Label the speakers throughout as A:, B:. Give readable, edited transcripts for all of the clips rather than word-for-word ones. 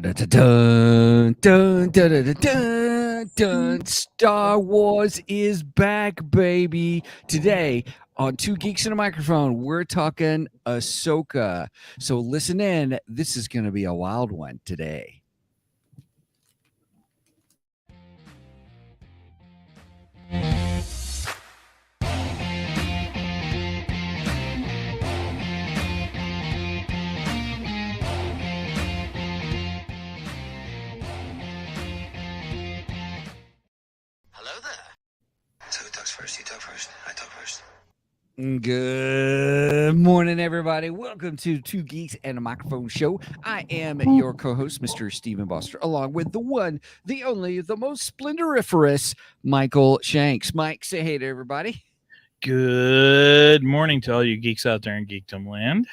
A: Dun, dun, dun, dun, dun, dun, dun, dun, dun. Star Wars is back, baby. Today on Two Geeks and a Microphone, we're talking Ahsoka. So listen in. This is going to be a wild one today.
B: Hello there. So who talks first? You talk first. I talk first.
A: Good morning, everybody. Welcome to Two Geeks and a Microphone show. I am your co-host, Mr. Stephen Boster, along with the one, the only, the most splendoriferous Michael Shanks. Mike, say hey to everybody.
C: Good morning to all you geeks out there in Geekdom Land.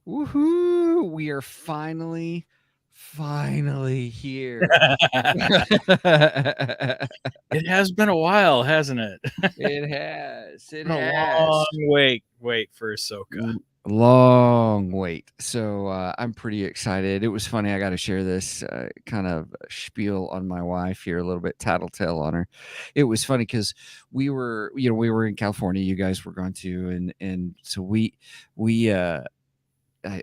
A: Woohoo! We are finally here.
C: It has been a while, hasn't it?
A: It has. It
C: Been a
A: has.
C: long wait for Ahsoka.
A: Long wait. So I'm pretty excited. It was funny. I got to share this kind of spiel on my wife here, a little bit tattletale on her. It was funny because we were in California. You guys were going to, and so I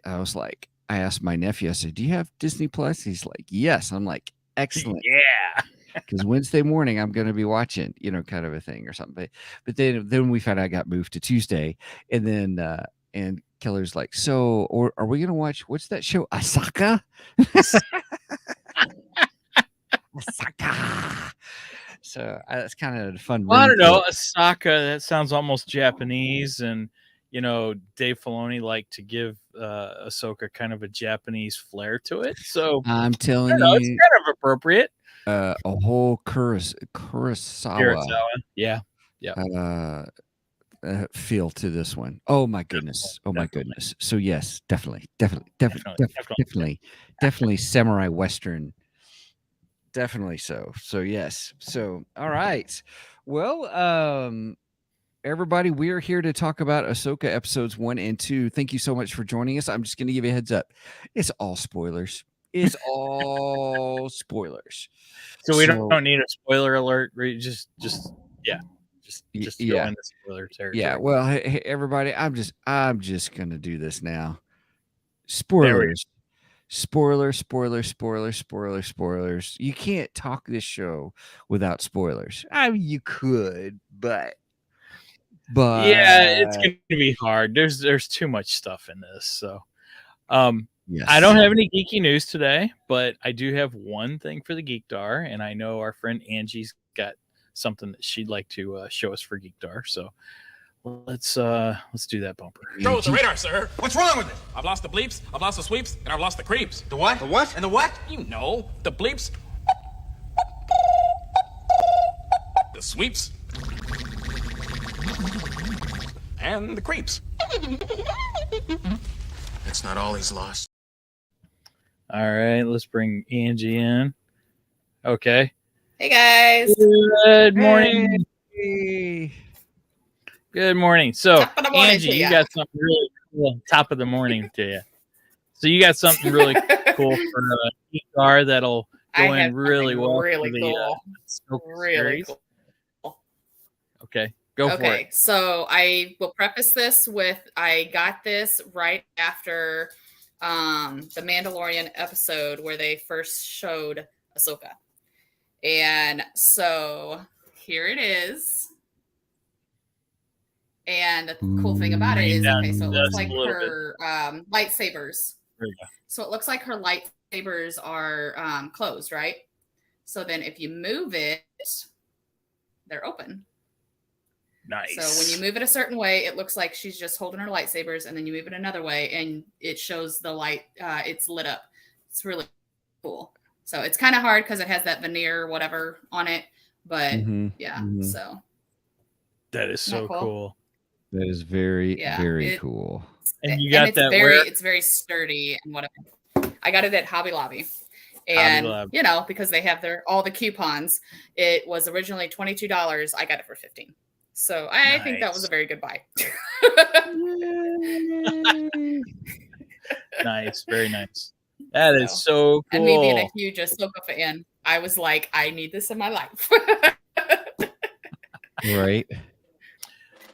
A: was like, I asked my nephew, I said, do you have Disney Plus? He's like, yes. I'm like, excellent.
C: Yeah.
A: Because Wednesday morning I'm going to be watching, kind of a thing or something. But then we found out I got moved to Tuesday. And then, and Keller's like, so, or are we going to watch, what's that show? Ashoka? Ashoka. So that's kind of a fun.
C: Well, I don't know. Ashoka, that sounds almost Japanese. And, Dave Filoni liked to give Ahsoka kind of a Japanese flair to it. So
A: I'm telling you,
C: it's kind of appropriate.
A: A whole Kurosawa.
C: Yeah.
A: Feel to this one. Oh my goodness. Oh my goodness. So yes, definitely samurai Western. Definitely so. So yes. So all right. Well, everybody, we are here to talk about Ahsoka episodes 1 and 2. Thank you so much for joining us. I'm just going to give you a heads up. It's all spoilers. It's all spoilers.
C: So we don't need a spoiler alert. Just go into spoiler territory.
A: Yeah. Well, hey, everybody, I'm just gonna do this now. Spoilers. Spoilers. You can't talk this show without spoilers. I mean, you could, but
C: yeah, it's gonna be hard. There's too much stuff in this. So
A: yes.
C: I don't have any geeky news today, but I do have one thing for the Geekdar, and I know our friend Angie's got something that she'd like to show us for Geekdar. So let's do that bumper.
D: Control with the radar, sir. What's wrong with it? I've lost the bleeps, I've lost the sweeps, and I've lost the creeps. The what? The what? And the what? You know, the bleeps, the sweeps, and the creeps. That's not all he's lost.
C: All right, let's bring Angie in. Okay.
E: Hey guys.
C: Good morning.
A: Hey.
C: Good morning. So
E: Top of the morning
C: Angie,
E: to
C: you
E: ya.
C: got something really cool. Top of the morning to you. So you got something really cool for Geekdar that'll go in really well.
E: Really
C: for
E: cool.
C: the
E: Really
C: series.
E: cool.
C: Okay, go for it.
E: So I will preface this with I got this right after the Mandalorian episode where they first showed Ahsoka. And so here it is. And the cool thing about it is, okay, so it looks like her lightsabers.
C: There you go.
E: So it looks like her lightsabers are closed, right? So then if you move it, they're open.
C: Nice.
E: So when you move it a certain way, it looks like she's just holding her lightsabers, and then you move it another way, and it shows the light. It's lit up. It's really cool. So it's kind of hard because it has that veneer, whatever, on it. But so
C: that is so cool.
A: That is very cool.
C: And you got that
E: it's very sturdy and whatever. I got it at Hobby Lobby. And because they have all the coupons, it was originally $22. I got it for $15. So I think that was a very good buy.
C: Nice, very nice. That is so cool.
E: And me being a huge Ahsoka fan, I was like, I need this in my life.
A: Right.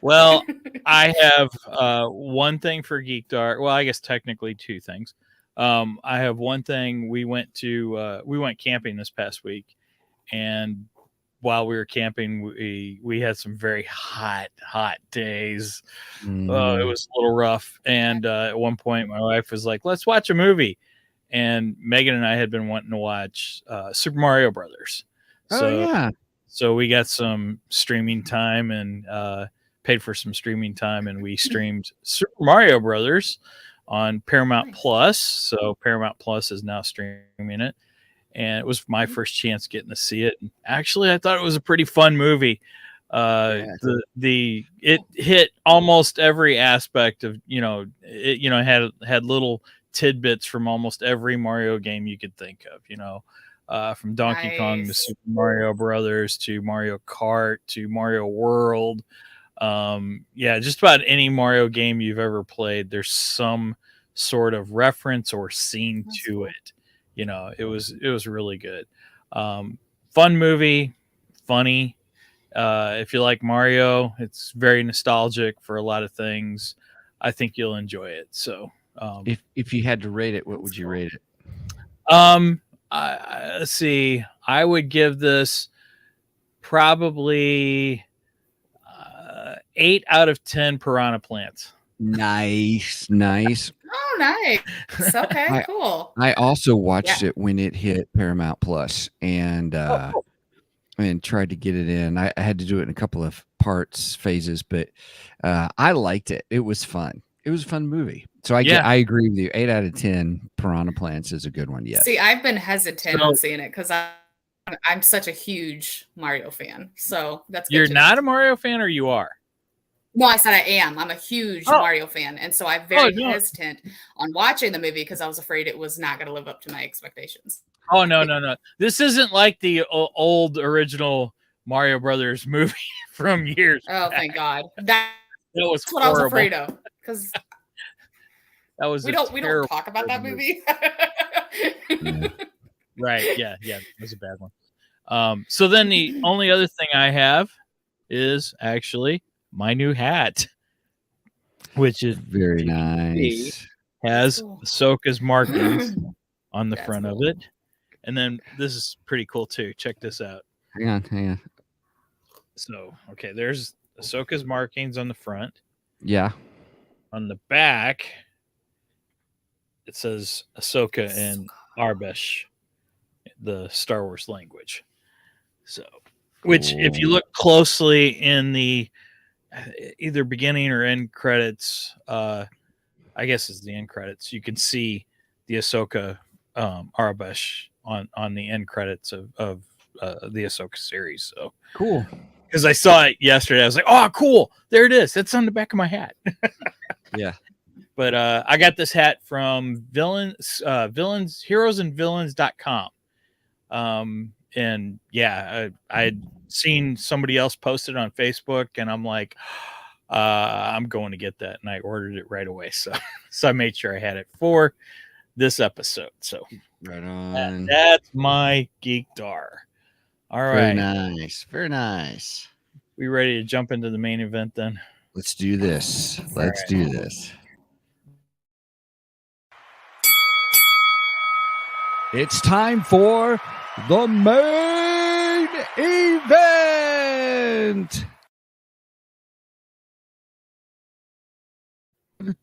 C: Well, I have one thing for Geek Dark. Well, I guess technically two things. I have one thing. We went camping this past week, and while we were camping, we had some very hot days. It was a little rough, and at one point, my wife was like, "Let's watch a movie," and Megan and I had been wanting to watch Super Mario Brothers. So we got some streaming time and paid for some streaming time, and we streamed Super Mario Brothers on Paramount Plus. So Paramount Plus is now streaming it, and it was my first chance getting to see it. And actually, I thought it was a pretty fun movie. It hit almost every aspect of had little tidbits from almost every Mario game you could think of. From Donkey Kong to Super Mario Brothers to Mario Kart to Mario World. Just about any Mario game you've ever played, there's some sort of reference or scene to it. It was really good. Fun movie, funny. If you like Mario, it's very nostalgic for a lot of things. I think you'll enjoy it. So,
A: if you had to rate it, what would you rate it?
C: Let's see. I would give this probably 8 out of 10 piranha plants.
A: Nice.
E: Oh, nice. Okay, cool.
A: I also watched it when it hit Paramount Plus, and tried to get it in. I had to do it in a couple of phases, but I liked it. It was fun. It was a fun movie. So I agree with you. 8 out of 10 piranha plants is a good one. Yes.
E: See, I've been hesitant on seeing it because I'm such a huge Mario fan. So that's good.
C: You're not a Mario fan, or you are?
E: No, I said I am. I'm a huge Mario fan, and so I'm very hesitant on watching the movie because I was afraid it was not going to live up to my expectations.
C: Oh, no. This isn't like the old original Mario Brothers movie from years back.
E: Thank God. That was what
C: horrible.
E: I was afraid of, because
C: that was
E: we don't talk about that movie.
C: Right. Yeah. It was a bad one. So then the only other thing I have is actually my new hat, which is
A: very nice.
C: Has Ahsoka's markings on the front of it. And then this is pretty cool too. Check this out.
A: Hang on.
C: So, okay, there's Ahsoka's markings on the front.
A: Yeah.
C: On the back, it says Ahsoka in Arbesh, the Star Wars language. So, which if you look closely in the either beginning or end credits, I guess it's the end credits, you can see the Ahsoka Arbesh on the end credits of the Ahsoka series. So
A: cool.
C: Because I saw it yesterday, I was like, "Oh, cool! There it is. It's on the back of my hat."
A: Yeah. But
C: I got this hat from heroesandvillains.com. And yeah, I'd seen somebody else post it on Facebook, and I'm like, I'm going to get that, and I ordered it right away. So I made sure I had it for this episode. So
A: right on.
C: That's my Geek Dar. All right.
A: Very nice.
C: We ready to jump into the main event then?
A: Let's do this. Do this. It's time for the main event.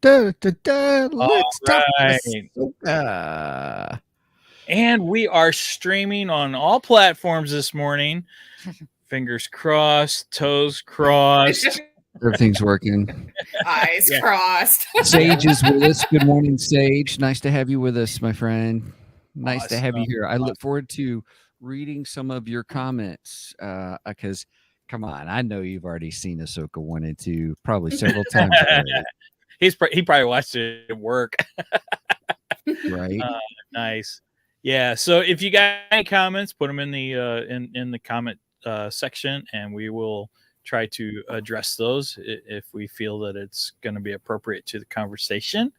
A: Let's talk Ahsoka.
C: And we are streaming on all platforms this morning. Fingers crossed, toes crossed.
A: Everything's working.
E: Eyes crossed.
A: Sage is with us. Good morning, Sage. Nice to have you with us, my friend. Nice to have you here. I look forward to reading some of your comments because, come on, I know you've already seen Ahsoka 1 and 2 probably several times already.
C: He probably watched it at work.
A: Right.
C: Nice. Yeah. So if you got any comments, put them in the in the comment section, and we will try to address those if we feel that it's going to be appropriate to the conversation.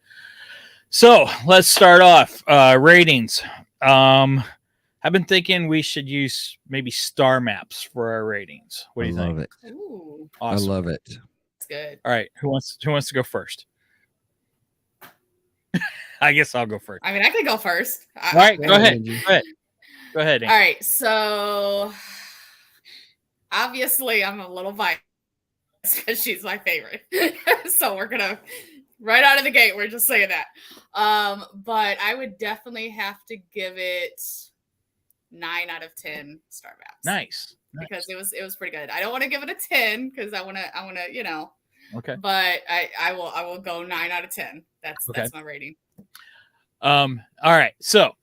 C: So let's start off. Ratings. I've been thinking we should use maybe star maps for our ratings. What do you think?
A: Love it.
E: Ooh,
C: Awesome.
A: I love it.
E: that's good.
C: All right, who wants to go first? I guess I'll go first.
E: I mean, I could go first.
C: All right,
A: Go
C: go
A: ahead,
C: ahead.
A: Angie.
C: Go ahead. Go ahead.
E: All right, so obviously I'm a little biased because she's my favorite. So we're gonna right out of the gate, we're just saying that. But I would definitely have to give it 9 out of 10 star maps.
C: Nice.
E: Because it was pretty good. I don't want to give it a 10 because I wanna, you know.
C: Okay.
E: But I will go 9 out of 10. That's my rating.
C: All right. So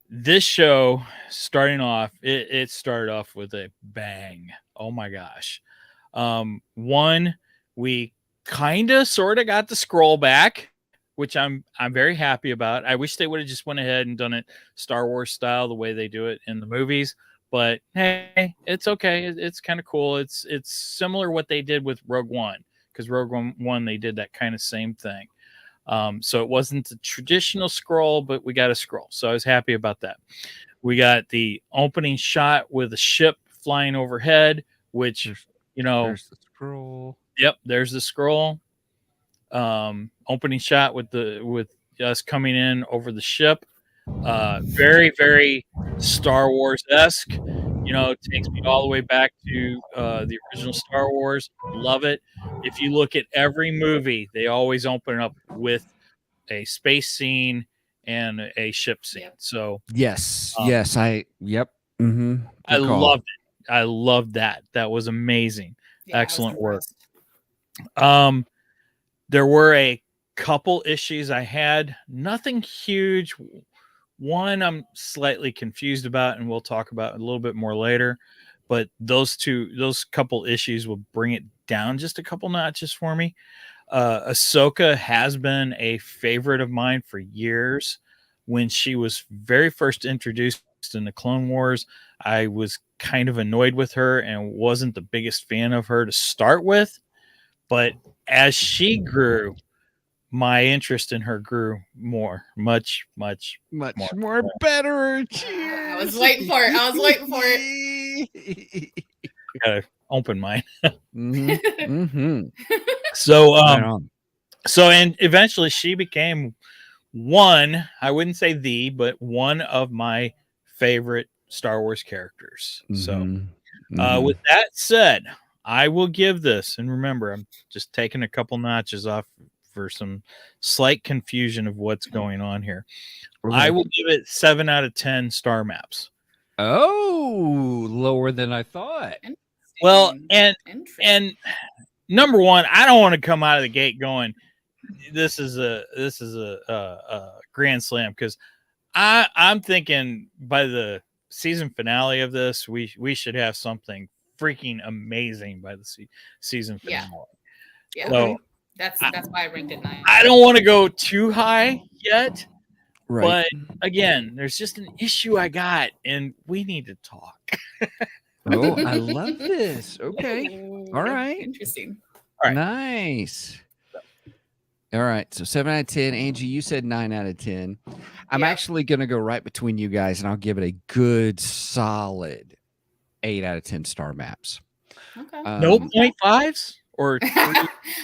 C: this show starting off, it started off with a bang. Oh my gosh. One, we kind of sort of got the scroll back, which I'm very happy about. I wish they would have just went ahead and done it Star Wars style, the way they do it in the movies. But hey, it's okay. It's kind of cool. It's similar what they did with Rogue One, because Rogue One they did that kind of same thing. So it wasn't the traditional scroll, but we got a scroll. So I was happy about that. We got the opening shot with a ship flying overhead, which, you know,
A: There's the scroll.
C: Yep, there's the scroll. Opening shot with us coming in over the ship. Very, very Star Wars-esque. You know, it takes me all the way back to the original Star Wars. Love it. If you look at every movie, they always open up with a space scene and a ship scene.
E: Yep.
C: So
A: Yes.
C: Um,
A: Yes. Yep. Mm-hmm.
C: I loved it. I loved that. That was amazing.
E: Yeah, I was
C: Excellent work.
E: impressed.
C: There were a couple issues I had. Nothing huge. One I'm slightly confused about, and we'll talk about a little bit more later. But those couple issues will bring it down just a couple notches for me. Ahsoka has been a favorite of mine for years. When she was very first introduced in the Clone Wars, I was kind of annoyed with her and wasn't the biggest fan of her to start with. But as she grew, my interest in her grew much
A: more better. Cheers.
E: I was waiting for it.
C: Gotta open mine.
A: Mm-hmm. Mm-hmm.
C: So,
A: Right on.
C: and eventually she became one, I wouldn't say but one of my favorite Star Wars characters. So,
A: Mhm.
C: with that said, I will give this, and remember, I'm just taking a couple notches off for some slight confusion of what's going on here.
A: Okay.
C: I will give it 7 out of 10 star maps.
A: Oh, lower than I thought.
C: Well, and
E: Interesting.
C: number one, I don't want to come out of the gate going, this is a grand slam, because I'm thinking by the season finale of this, we should have something freaking amazing by the season finale.
E: Yeah.
C: So
E: That's why I ranked it 9.
C: I don't want to go too high yet,
A: Right.
C: but again, there's just an issue I got, and we need to talk.
A: Oh, I love this. Okay.
E: Ooh,
A: All right.
E: Interesting.
C: All right.
A: Nice. All right. So 7 out of 10. Angie, you said 9 out of 10. I'm
E: Yep.
A: actually going to go right between you guys, and I'll give it a good solid 8 out of 10 star maps.
E: Okay.
C: No 0.5s or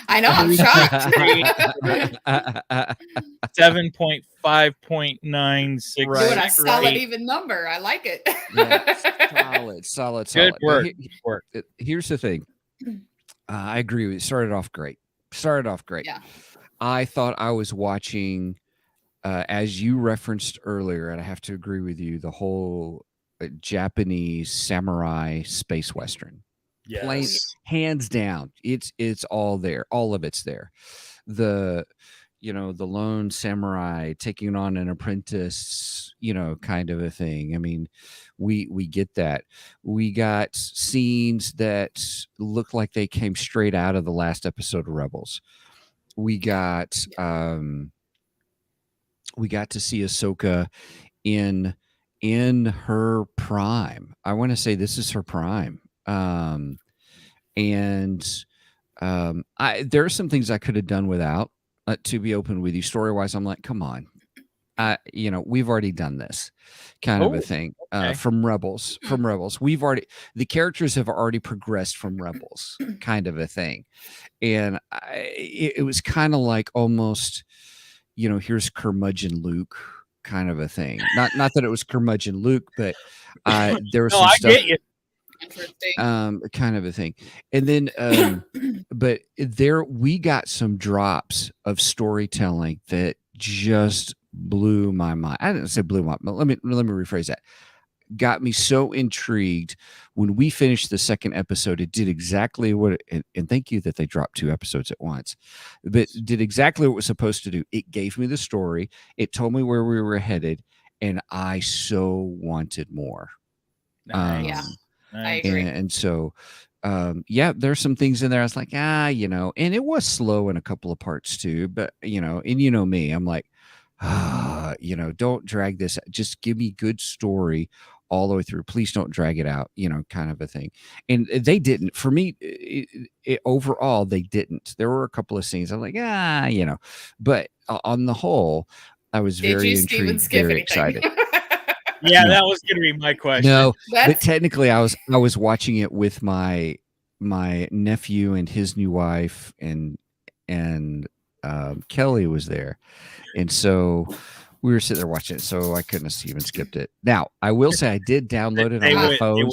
E: I know, I'm shocked.
C: 7.5.96.
E: Doing a solid
C: Right.
E: even number. I like it.
A: Yeah, solid.
C: Good
A: But
C: work. Good work.
A: Here's the thing. I agree with you. Started off great.
E: Yeah.
A: I thought I was watching, as you referenced earlier, and I have to agree with you, the whole Japanese samurai space western. Plain,
C: Yes.
A: hands down, it's all there. All of it's there. The lone samurai taking on an apprentice, kind of a thing. I mean, we get that. We got scenes that look like they came straight out of the last episode of Rebels. We got to see Ahsoka in her prime. I want to say this is her prime. There are some things I could have done without. to be open with you, story wise, I'm like, come on. We've already done this kind of a thing
C: okay.
A: from Rebels. The characters have already progressed from Rebels, kind of a thing. And it was kind of like almost, here's curmudgeon Luke kind of a thing. Not that it was curmudgeon Luke, but there was
C: No,
A: some
C: I
A: stuff.
C: get you.
E: Interesting.
A: Kind of a thing. And then, but there we got some drops of storytelling that just blew my mind. I didn't say blew my mind. Let me rephrase that. Got me so intrigued when we finished the second episode. It did exactly what and thank you that they dropped 2 episodes at once, but did exactly what it was supposed to do. It gave me the story. It told me where we were headed, and I so wanted more.
C: Nice.
E: Yeah. I
C: Nice.
E: agree.
A: And so there's some things in there I was like, and it was slow in a couple of parts too, but and me, I'm like, don't drag this, just give me good story all the way through, please don't drag it out, kind of a thing. And they didn't, for me, overall they didn't. There were a couple of scenes I'm like, but on the whole I was
E: Did
A: very
E: you Steven
A: intrigued,
E: skip
A: very
E: anything?
A: excited.
C: Yeah,
A: No.
C: that was going to be my question.
A: No, but
E: That's
A: technically I was watching it with my nephew and his new wife, and Kelly was there, and so we were sitting there watching it, so I couldn't have even skipped it. Now I will say I did download it on my phone.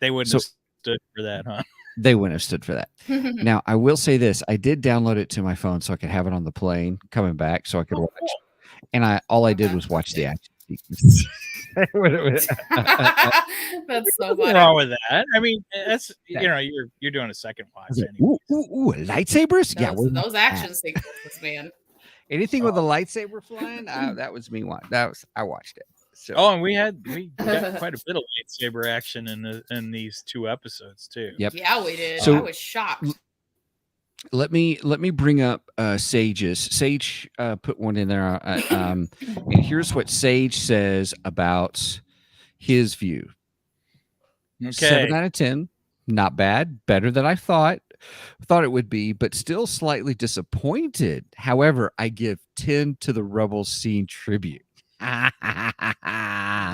C: They wouldn't have stood for that, huh?
A: They wouldn't have stood for that. Now I will say this: I did download it to my phone so I could have it on the plane coming back, so I could watch. And all I did was watch the action sequences.
E: That's so
C: Nothing
E: funny.
C: wrong with that. I mean, that's you're doing a second watch anyway.
A: Ooh, lightsabers! Yeah,
E: Those action sequences, man.
A: anything with a lightsaber flying, that was me. I watched it. So.
C: Oh, and we got quite a bit of lightsaber action in these 2 episodes too.
A: Yep.
E: Yeah, we did.
A: So,
E: I was shocked.
A: Let me bring up Sage's. Sage put one in there, and here's what Sage says about his view.
C: Okay.
A: 7 out of 10, not bad, better than I thought it would be, but still slightly disappointed. However, I give 10 to the Rebels scene tribute. I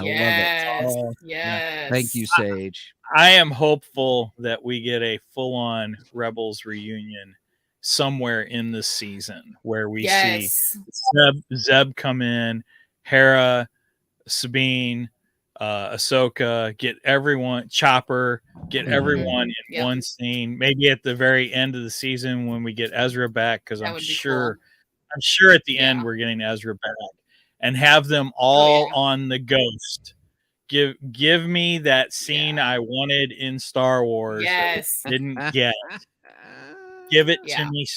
E: Yes.
A: love it.
E: Yes.
A: Thank you, Sage.
C: I am hopeful that we get a full-on Rebels reunion somewhere in this season where we see Zeb come in, Hera, Sabine, Ahsoka, get everyone, Chopper, get everyone in one scene. Maybe at the very end of the season when we get Ezra back, because I'm sure at the end we're getting Ezra back, and have them all on the Ghost. Give me that scene I wanted in Star Wars.
E: Yes.
C: Didn't get. Give it to me,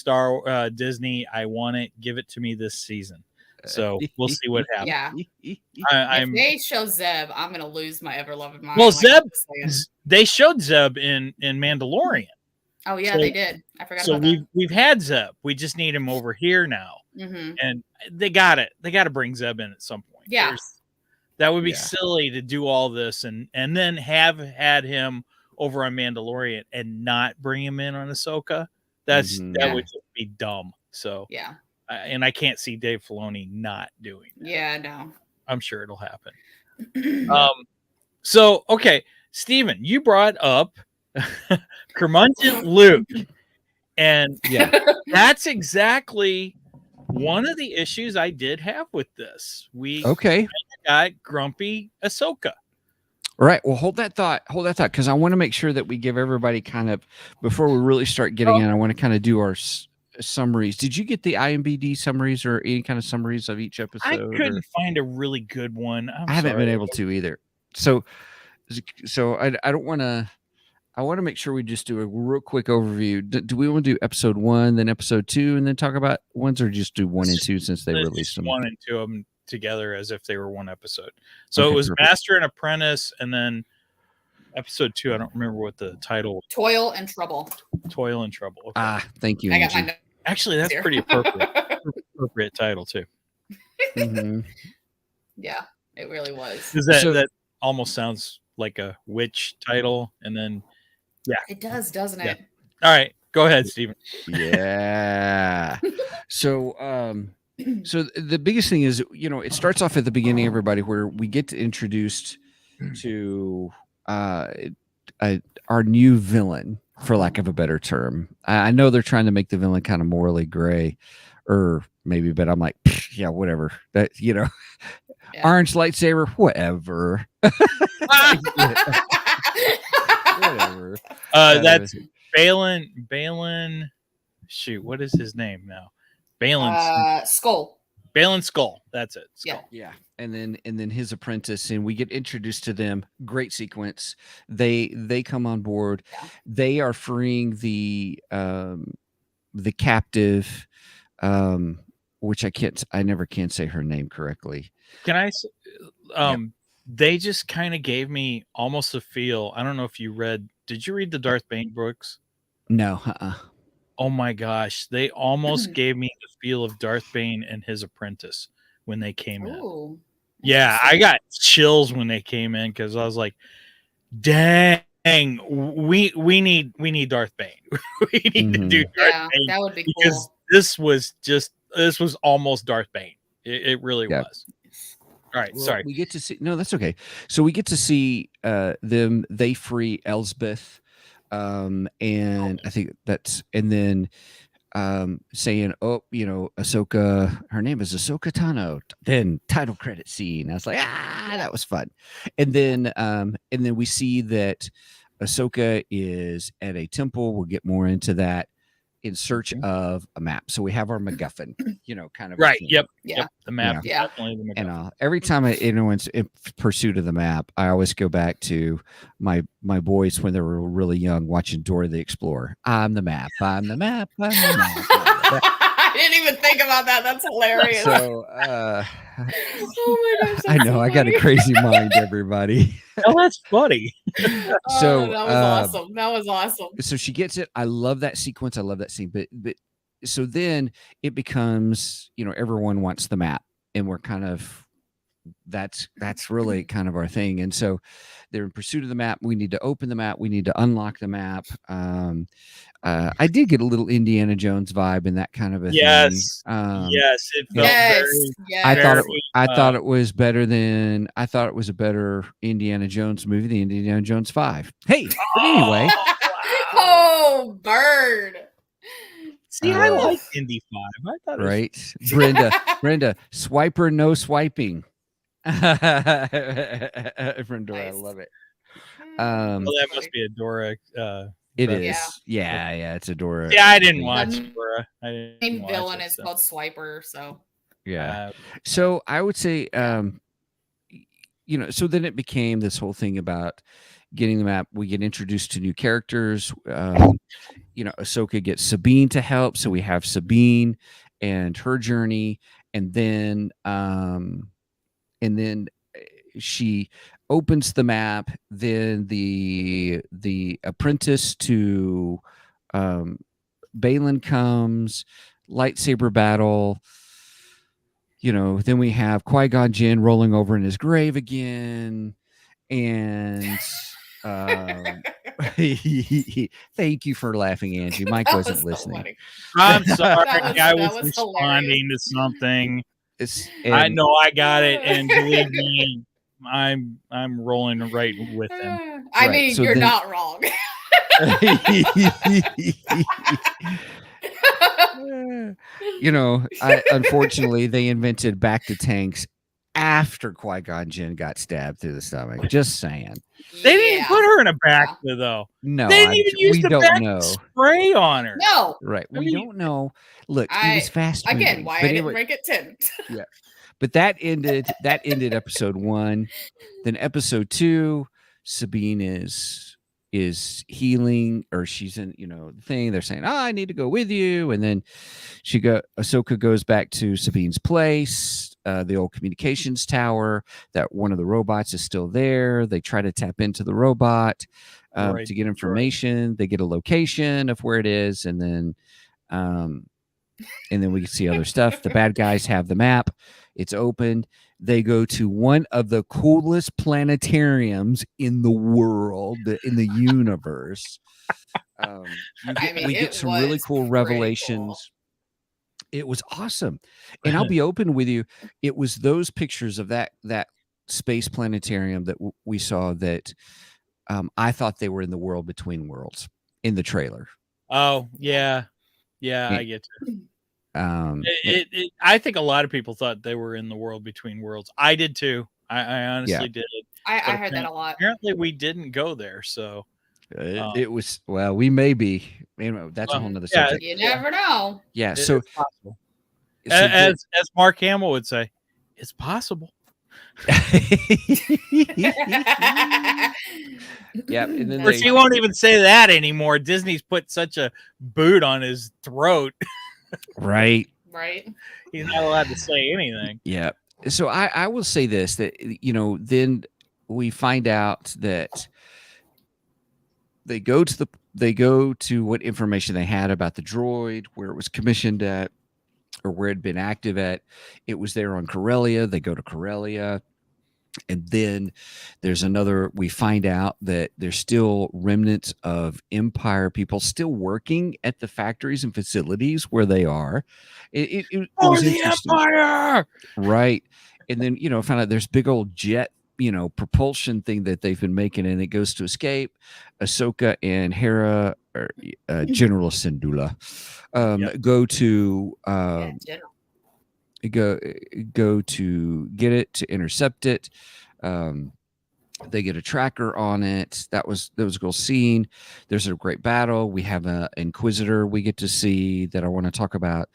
C: Disney. I want it. Give it to me this season. So we'll see what happens.
E: Yeah.
C: If
E: they show Zeb, I'm gonna lose my ever loving mind.
C: Well, they showed Zeb in Mandalorian.
E: Oh yeah, they did. I forgot.
C: So
E: about that.
C: we've had Zeb. We just need him over here now. And they got it. They got to bring Zeb in at some point.
E: Yeah.
C: That would be silly to do all this and then have had him over on Mandalorian and not bring him in on Ahsoka. That would just be dumb. So and I can't see Dave Filoni not doing that.
E: Yeah, no.
C: I'm sure it'll happen. So okay, Steven, you brought up curmudgeon Luke, and that's exactly one of the issues I did have with this. We got grumpy Ahsoka.
A: All right. Well, hold that thought, because I want to make sure that we give everybody kind of, before we really start getting in, I want to kind of do our summaries. Did you get the IMDb summaries or any kind of summaries of each episode?
C: I couldn't find a really good one.
A: I haven't been able to either. So I don't want to. I want to make sure we just do a real quick overview. Do we want to do episode 1, then episode 2, and then talk about ones, or just do 1 and 2 since they released them?
C: 1 and 2 of them together as if they were one episode. So it was perfect. Master and Apprentice, and then episode 2. I don't remember what the title was.
E: Toil and Trouble.
C: Toil and Trouble. Okay.
A: Thank you.
E: I got my
C: Actually, that's pretty appropriate. Appropriate title too.
E: Yeah, it really was.
C: That almost sounds like a witch title, and then it
E: does, doesn't it?
C: All right, Go ahead, Steven.
A: Yeah. So so the biggest thing is, it starts off at the beginning, everybody, where we get introduced to our new villain, for lack of a better term. I know they're trying to make the villain kind of morally gray, or maybe, but I'm like, yeah, whatever. That orange lightsaber, whatever. Whatever.
C: That's Baylin. Shoot, what is his name now?
E: Skoll.
C: Baylin Skoll. That's it.
E: Yeah.
C: Skoll.
A: Yeah. And then his apprentice, and we get introduced to them. Great sequence. They come on board.
E: Yeah.
A: They are freeing the captive, which I never can say her name correctly.
C: Can I? They just kind of gave me almost a feel. I don't know if you read. Did you read the Darth Bane books?
A: No.
C: Oh my gosh, they almost gave me the feel of Darth Bane and his apprentice when they came in. Yeah, I got chills when they came in because I was like, "Dang, we need Darth Bane. We need to do Darth Bane."
E: That would be
C: because
E: cool.
C: this was almost Darth Bane. It really was. All right, sorry.
A: We get to see. No, that's okay. So we get to see them. They free Elsbeth, and I think that's, and then saying, "Oh, Ahsoka. Her name is Ahsoka Tano." Then title credit scene. I was like, that was fun. And then we see that Ahsoka is at a temple. We'll get more into that. In search of a map. So we have our MacGuffin, kind of.
C: Right. Yep.
E: Yeah.
C: Yep. The map.
E: Yeah.
C: Definitely the MacGuffin.
A: And every time anyone's in pursuit of the map, I always go back to my boys when they were really young watching Dora the Explorer. I'm the map. I'm the map. I'm the map.
E: I didn't even think about that. That's hilarious.
A: So,
E: oh my gosh.
A: I know, I got a crazy mind, everybody.
C: Oh, that's funny.
A: So
E: that was awesome. That was awesome.
A: So she gets it. I love that sequence. I love that scene. But so then it becomes, everyone wants the map, and we're kind of, that's really kind of our thing. And so they're in pursuit of the map. We need to open the map. We need to unlock the map. I did get a little Indiana Jones vibe in that kind of a thing.
C: Yes, it felt very.
E: Yes.
A: I thought it was a better Indiana Jones movie than Indiana Jones 5. Hey, but anyway.
E: Oh, bird.
C: See, I like Indy 5. I thought
A: right, Brenda, swiper, no swiping. From Dora,
E: Nice.
A: I love it.
C: well, that must be a Dora.
A: It is. Yeah, it's a Dora.
C: Yeah, I didn't watch Dora.
E: Main villain is called Swiper, so.
A: Yeah. So I would say, so then it became this whole thing about getting the map. We get introduced to new characters. Ahsoka gets Sabine to help, so we have Sabine and her journey, and then she opens the map. Then the apprentice to Baylin comes, lightsaber battle. Then we have Qui-Gon Jinn rolling over in his grave again, and thank you for laughing, Angie. Mike wasn't listening.
C: I'm sorry, I was
E: was
C: responding to something.
A: And
C: I know I got it, and believe me, I'm rolling right with them.
E: I mean,
A: so
E: you're
A: then-
E: not wrong.
A: Unfortunately, they invented back to tanks after Qui-Gon Jinn got stabbed through the stomach. Just saying.
C: They didn't put her in a Bacta, though.
A: No,
C: They didn't even use
A: we
C: the
A: don't
C: Bacta
A: know.
C: spray on her.
E: No.
A: Right,
C: I
A: we
C: mean-
A: don't know. Look, it was fast
E: Again,
A: moving.
E: why
A: But
E: I didn't
A: anyway-
E: rank it 10.
A: But that ended episode 1. Then episode 2, Sabine is healing, or she's in the thing. They're saying, I need to go with you. And then Ahsoka goes back to Sabine's place, the old communications tower, that one of the robots is still there. They try to tap into the robot to get information. They get a location of where it is, and then we can see other stuff. The bad guys have the map. It's open. They go to one of the coolest planetariums in the world, in the universe. We get some really cool revelations. It was awesome. And I'll be open with you. It was those pictures of that space planetarium that we saw that I thought they were in the world between worlds in the trailer.
C: Oh, yeah. Yeah, I get you. I think a lot of people thought they were in the world between worlds. I did too. I honestly did.
E: I heard that a lot.
C: Apparently, we didn't go there. So
A: it was, well, we may be. That's a whole nother subject.
E: You never know.
A: Yeah. So
C: it's possible. As Mark Hamill would say, it's possible.
A: Yeah, and then
C: he won't even say that anymore. Disney's put such a boot on his throat.
A: Right.
C: He's not allowed to say anything.
A: Yeah. So I will say this, that, then we find out that they go to what information they had about the droid, where it was commissioned at, or where it had been active at. It was there on Corellia. They go to Corellia. And then we find out that there's still remnants of Empire people still working at the factories and facilities where they are. It was
C: the Empire!
A: Right. And then, found out there's big old jet, propulsion thing that they've been making, and it goes to escape. Ahsoka and Hera, or General Syndulla, go to go to get it, to intercept it. They get a tracker on it. That was a cool scene. There's a great battle. We have an Inquisitor we get to see that I want to talk about,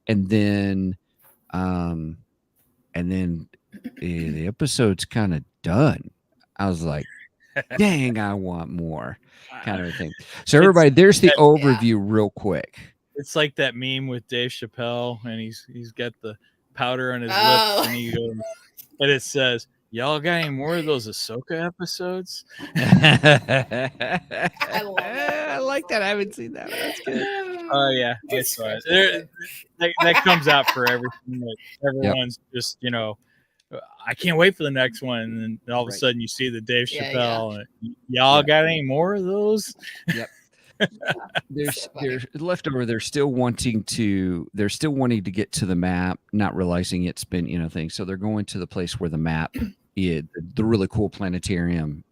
A: and then the episode's kind of done. I was like, dang, I want more, kind of thing. So everybody, there's the overview real quick.
C: It's like that meme with Dave Chappelle, and he's got the powder on his lips, and he goes, and it says, "Y'all got any more of those Ahsoka episodes?"
E: I love it.
A: I like that. I haven't seen that. That's good.
C: Oh yeah, I saw it. That comes out for everything. Like, everyone's just, I can't wait for the next one, and then all of a sudden you see the Dave Chappelle. And, y'all got any more of those?
A: Yep. There's leftover. They're still wanting to get to the map, not realizing it's been thing. So they're going to the place where the map is, the really cool planetarium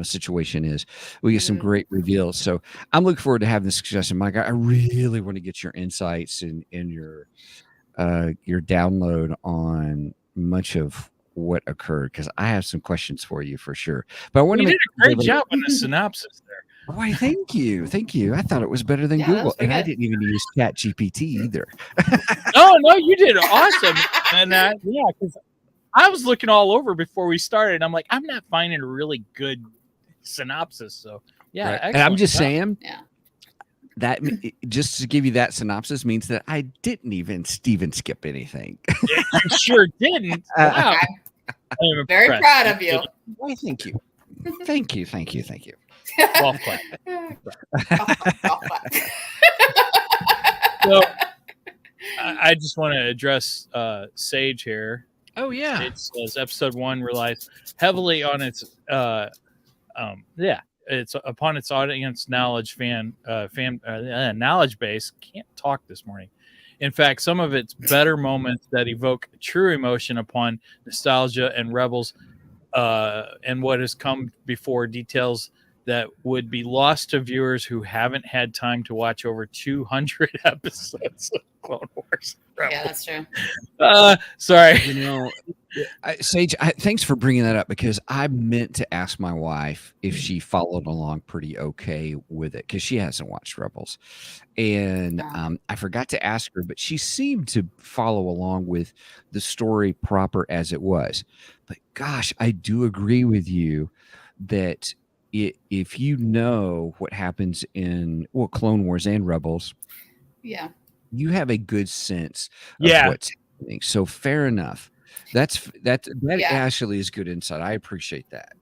A: situation is. We get some great reveals. So I'm looking forward to having this discussion, Mike. I really want to get your insights and your download on much of what occurred, because I have some questions for you for sure. But I want to
C: did a great job on the synopsis there.
A: Why, thank you. I thought it was better than Google, and I didn't even use ChatGPT either.
C: No, you did awesome. And because I was looking all over before we started. I'm like, I'm not finding a really good synopsis. So
A: right. And I'm just saying,
E: yeah,
A: that just to give you that synopsis means that I didn't even skip anything.
C: I sure didn't. Wow.
E: I'm very proud of you.
A: Why, thank you. Thank you.
C: Golf clap. So I just want to address Sage here.
A: Oh yeah.
C: It says episode 1 relies heavily on its it's upon its audience knowledge knowledge base. Can't talk this morning. In fact, some of its better moments that evoke true emotion upon nostalgia and Rebels and what has come before, details that would be lost to viewers who haven't had time to watch over 200 episodes of Clone Wars.
E: Yeah, that's true.
C: Sorry.
A: Sage, thanks for bringing that up, because I meant to ask my wife if she followed along pretty okay with it, because she hasn't watched Rebels. And I forgot to ask her, but she seemed to follow along with the story proper as it was. But gosh, I do agree with you that if you know what happens in Clone Wars and Rebels, you have a good sense of what's happening. So fair enough. That actually is good insight. I appreciate that.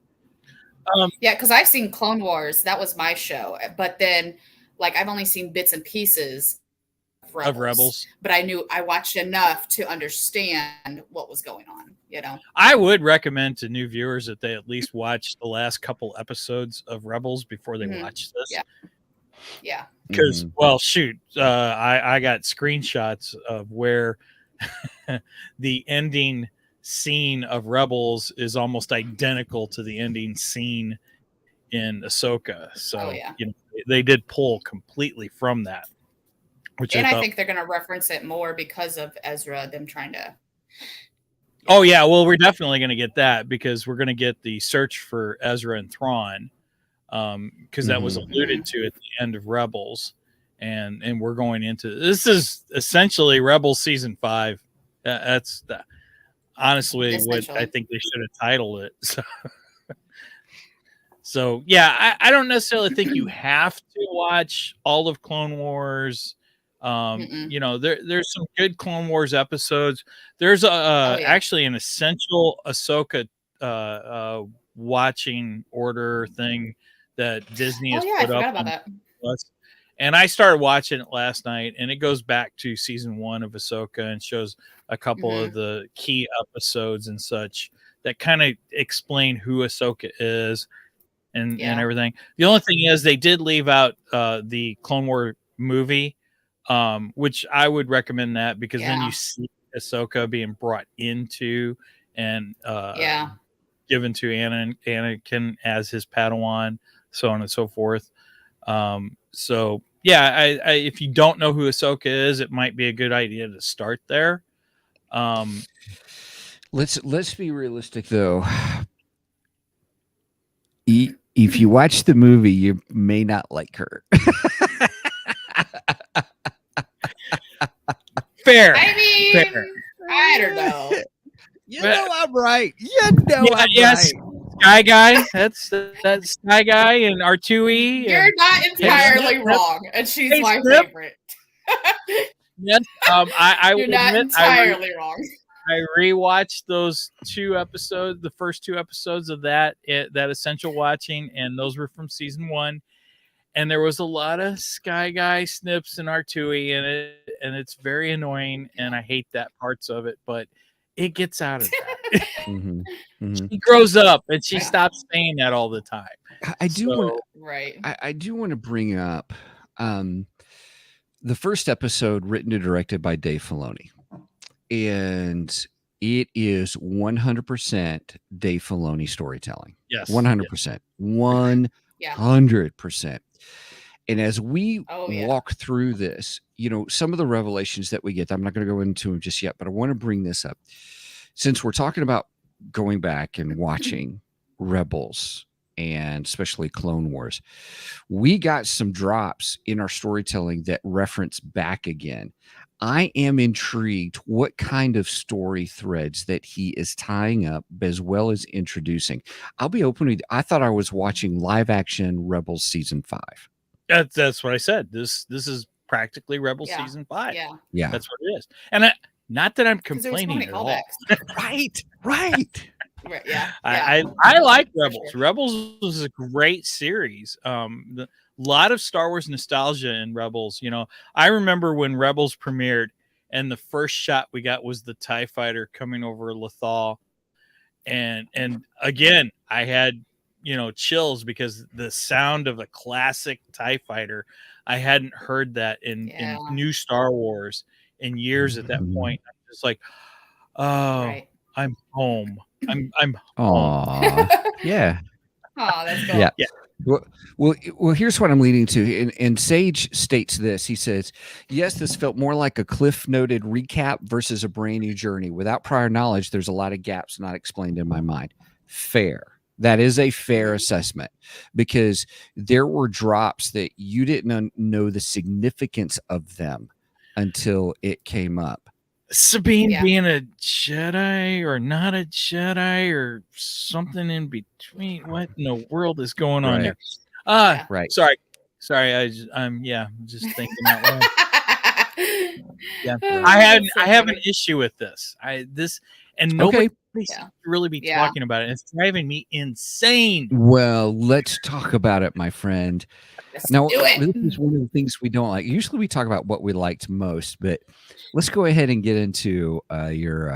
E: Because I've seen Clone Wars. That was my show, but then I've only seen bits and pieces of Rebels. But I watched enough to understand what was going on, you know.
C: I would recommend to new viewers that they at least watch the last couple episodes of Rebels before they watch this.
E: Yeah.
C: Because, well, shoot, I got screenshots of where the ending scene of Rebels is almost identical to the ending scene in Ahsoka. So, you know, they did pull completely from that. Which
E: I think they're going to reference it more because of Ezra, them trying to.
C: Oh, yeah. Well, we're definitely going to get that because we're going to get the search for Ezra and Thrawn. Because that was alluded to at the end of Rebels, and we're going into this is essentially Rebels season 5. That's honestly what I think they should have titled it. So yeah, I don't necessarily think you have to watch all of Clone Wars. You know, there's some good Clone Wars episodes. There's actually an essential Ahsoka watching order thing that Disney has put up.
E: About that.
C: And I started watching it last night, and it goes back to season 1 of Ahsoka and shows a couple of the key episodes and such that kind of explain who Ahsoka is and everything. The only thing is they did leave out the Clone War movie, which I would recommend that because then you see Ahsoka being brought into and given to Anakin as his Padawan, so on and so forth. So yeah, I if you don't know who Ahsoka is, it might be a good idea to start there.
A: Let's be realistic though. If you watch the movie, you may not like her.
E: Fair. I mean, I don't know.
A: You know I'm right. You know I'm right.
C: Sky Guy. That's Sky Guy and R2E.
E: You're not entirely wrong, and she's my favorite.
C: Yes,
E: you're not entirely wrong.
C: I rewatched those 2 episodes, the first 2 episodes of that essential watching, and those were from season 1. And there was a lot of Sky Guy snips and R2E in it, and it's very annoying, and I hate that parts of it, but it gets out of that. She grows up and she stops saying that all the time.
A: I do want to bring up the first episode written and directed by Dave Filoni. And it is 100% Dave Filoni storytelling.
C: Yes.
A: 100%. 100%. And as we walk through this, you know, some of the revelations that we get, I'm not going to go into them just yet, but I want to bring this up. Since we're talking about going back and watching Rebels and especially Clone Wars, we got some drops in our storytelling that reference back again. I am intrigued what kind of story threads that he is tying up as well as introducing. I'll be open with you. I thought I was watching live action Rebels season 5.
C: That's what I said. This is practically Rebels season 5.
E: Yeah.
C: That's what it is. And not that I'm complaining at all.
A: Right.
E: Yeah.
C: I like Rebels. Sure. Rebels was a great series. A lot of Star Wars nostalgia in Rebels. You know, I remember when Rebels premiered and the first shot we got was the TIE fighter coming over Lothal. And again, I had, you know, chills because the sound of a classic TIE fighter, I hadn't heard that in new Star Wars in years at that point. I'm just like, I'm home. I'm home.
A: Yeah.
E: Oh, that's cool.
A: Yeah. Well, here's what I'm leading to. And Sage states this. He says, yes, this felt more like a cliff-noted recap versus a brand new journey. Without prior knowledge, there's a lot of gaps not explained in my mind. Fair. That is a fair assessment because there were drops that you didn't know the significance of them until it came up.
C: Sabine being a Jedi or not a Jedi or something in between. What in the world is going on there?
A: Right.
C: Sorry. I'm just thinking out loud. I have an issue with this. Nobody Nobody seems to really be talking about it. It's driving me insane.
A: Well, let's talk about it, my friend.
E: Let's
A: Now,
E: do it.
A: this is one of the things we don't like. Usually we talk about what we liked most, but let's go ahead and get into your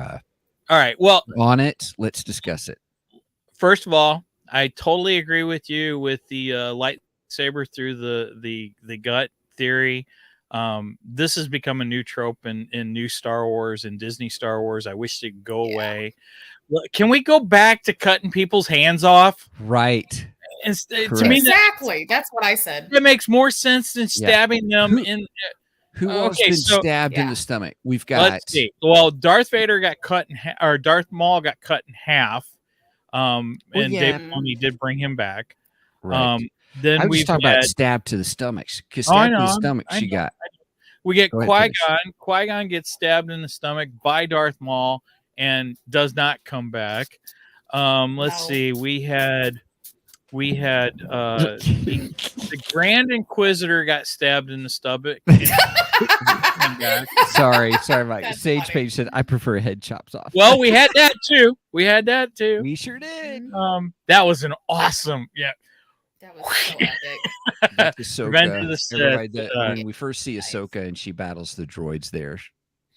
C: All right. Well,
A: on it. Let's discuss it.
C: first of all, I totally agree with you with the lightsaber through the gut theory. This has become a new trope in new Star Wars and Disney Star Wars. I wish it could go away. Well, can we go back to cutting people's hands off?
A: Right.
C: And to
A: Correct.
C: me,
E: Exactly. That's what I said.
C: that makes more sense than stabbing them in.
A: Who else
C: okay,
A: been
C: so-
A: stabbed in
E: Yeah.
A: the stomach? We've got.
C: Let's see. Well, Darth Vader got cut in or Darth Maul got cut in half. And
A: yeah.
C: Dave Filoni did bring him back.
A: Right.
C: Then
A: I was
C: we've
A: just talking
C: had,
A: about stabbed to the stomachs. Because
C: Oh, I
A: stabbed to the
C: know,
A: stomach,
C: I
A: she
C: know,
A: got.
C: we get
A: Go ahead,
C: Qui-Gon.
A: finish.
C: Qui-Gon gets stabbed in the stomach by Darth Maul and does not come back. Let's
E: No.
C: see. We had the Grand Inquisitor got stabbed in the stomach. And came back.
A: Sorry, Mike.
E: That's
A: Sage
E: funny.
A: Page said, I prefer head chops off.
C: Well, we had that too.
A: We sure did.
C: That was an awesome. Yeah.
E: That was so epic.
A: Ahsoka,
C: Revenge of the Sith,
A: everybody when we first see Ahsoka and she battles the droids there,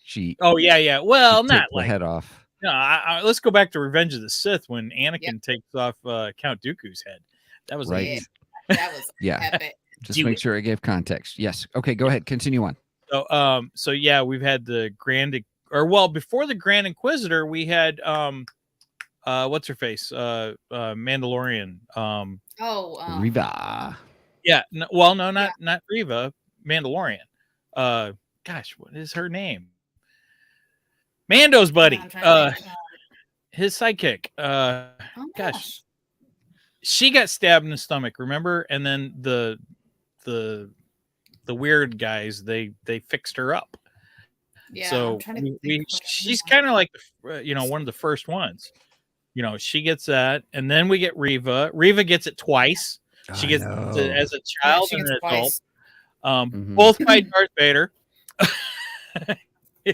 A: she
C: Oh yeah. Well,
A: she
C: not
A: took the
C: like
A: head off.
C: no. Let's go back to Revenge of the Sith when Anakin takes off Count Dooku's head. That was
A: Right.
C: amazing.
E: That was
A: Yeah.
E: epic.
A: Just
C: Do
A: make
C: it.
A: sure I gave context. Yes. Okay, go ahead. Continue on.
C: So yeah, we've had the before the Grand Inquisitor, we had what's her face? Mandalorian.
A: Riva.
C: Yeah, not Reva, Mandalorian. Gosh, what is her name? Mando's buddy.
E: I'm trying to think.
C: His sidekick.
E: Oh,
C: Gosh, she got stabbed in the stomach, remember? And then the weird guys they fixed her up.
E: Yeah.
C: So
E: I'm trying to think what
C: she's
E: it was.
C: kind of like one of the first ones. She gets that, and then we get Reva. Reva gets it twice. She gets it as a child
E: she
C: and
E: gets
C: an adult.
A: Mhm.
C: Both by Darth Vader.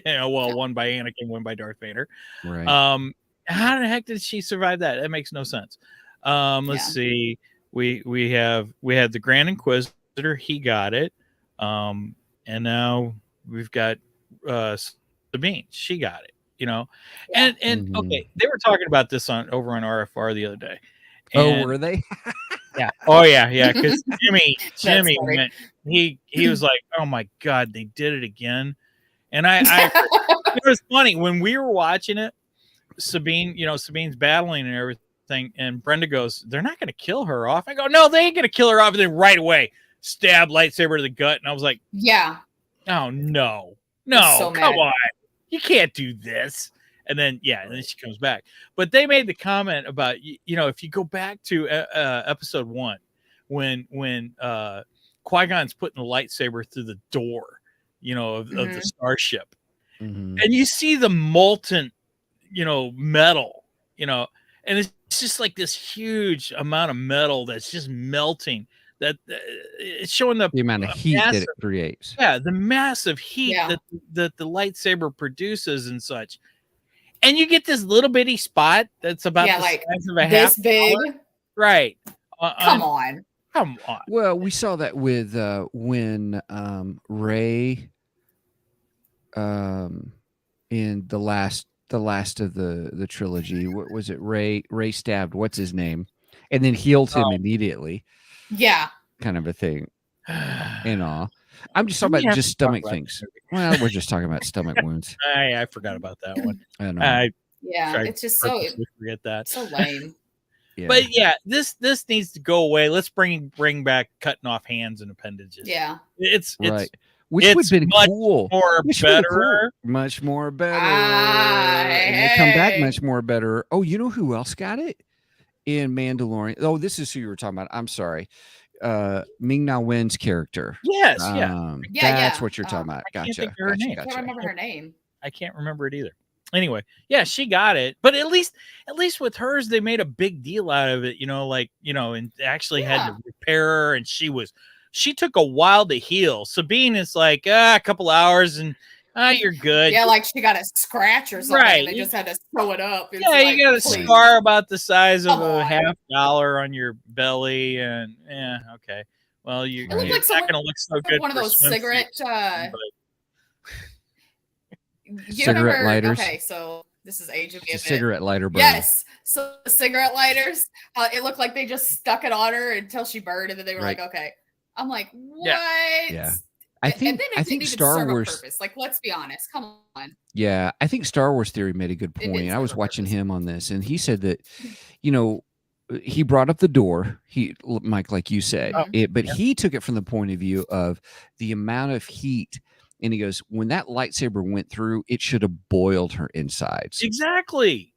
C: One by Anakin, one by Darth Vader.
A: Right.
C: How the heck did she survive that? That makes no sense. Let's see. We had the Grand Inquisitor. He got it. And now we've got Sabine. She got it. And
A: Mhm.
C: okay, they were talking about this over on RFR the other day.
A: Oh,
C: And-
A: were they?
C: yeah. Oh yeah. Because Jimmy,
E: funny.
C: went, he was like, "Oh my God, they did it again." And it was funny when we were watching it. Sabine's battling and everything, and Brenda goes, "They're not going to kill her off." I go, "No, they ain't going to kill her off." And then right away, stab lightsaber to the gut, and I was like,
E: Yeah.
C: "Oh no,
E: so
C: come
E: mad.
C: on, you can't do this." And then she comes back. But they made the comment about if you go back to episode 1, when Qui-Gon's putting the lightsaber through the door, of the starship,
A: Mhm.
C: and you see the molten, metal, and it's just like this huge amount of metal that's just melting. That it's showing the
A: The amount of heat that
C: massive,
A: it creates.
C: yeah, the massive heat that the lightsaber produces and such. And you get this little bitty spot that's about the
E: like
C: size of a half
E: this big.
C: dollar. Right?
E: Come on.
C: Come on.
A: Well, we saw that with when Rey in the last of the trilogy. What was it? Rey stabbed what's his name, and then healed him immediately.
E: Yeah.
A: Kind of a thing. And all. I'm just talking about just stomach things. Well, we're just talking about stomach wounds.
C: I forgot about that one.
A: I know.
C: I
E: Yeah.
C: tried
E: It's just
C: to
E: so
C: purposely forget that.
E: so lame.
A: Yeah.
C: But yeah, this needs to go away. Let's bring back cutting off hands and appendages.
E: Yeah.
C: It's
A: right. Which would have been
C: much
A: cool.
C: more
A: Which would've been
C: better.
A: cool. Much more better.
E: Hey.
A: And they come back much more better. Oh, you know who else got it? In Mandalorian. Oh, this is who you were talking about. I'm sorry. Ming-Na Wen's character.
C: Yes,
E: Yeah,
A: That's
E: yeah.
A: what you're talking about.
C: I can't
A: Gotcha.
C: think of her name.
E: I can't remember her name.
C: I can't remember it either. Anyway, yeah, she got it. But at least with hers, they made a big deal out of it, and actually had to repair her, and she took a while to heal. Sabine is like a couple hours, and You're good.
E: Yeah, like she got a scratch or something,
C: Right.
E: and they just had to sew it up. It's
C: Yeah,
E: like,
C: you got a
E: please.
C: scar about the size of
E: Come
C: a
E: on.
C: $50 on your belly, and okay. Well,
E: It
C: you're
E: looked like
C: not
E: someone
C: going to look so
E: took
C: good
E: one of
C: for
E: those
C: swimsuit
E: cigarette.
C: season,
E: You
A: Cigarette
E: remember?
A: lighters.
E: Okay, so this is aging me
A: It's
E: a
A: a
E: bit.
A: cigarette lighter burner.
E: Yes. So the cigarette lighters, it looked like they just stuck it on her until she burned, and then they were
A: Right.
E: like, okay. I'm like, what?
A: Yeah. I
E: And then
A: think
E: it didn't even
A: Star
E: serve
A: Wars.
E: a purpose. Like, let's be honest. Come on.
A: Yeah, I think Star Wars Theory made a good
E: It didn't
A: point. I
E: serve
A: was
E: a
A: watching
E: purpose.
A: him on this, and he said that, you know, he brought up the door. Mike, like you said,
E: Mhm.
A: but he took it from the point of view of the amount of heat. And he goes, when that lightsaber went through, it should have boiled her insides.
C: Exactly.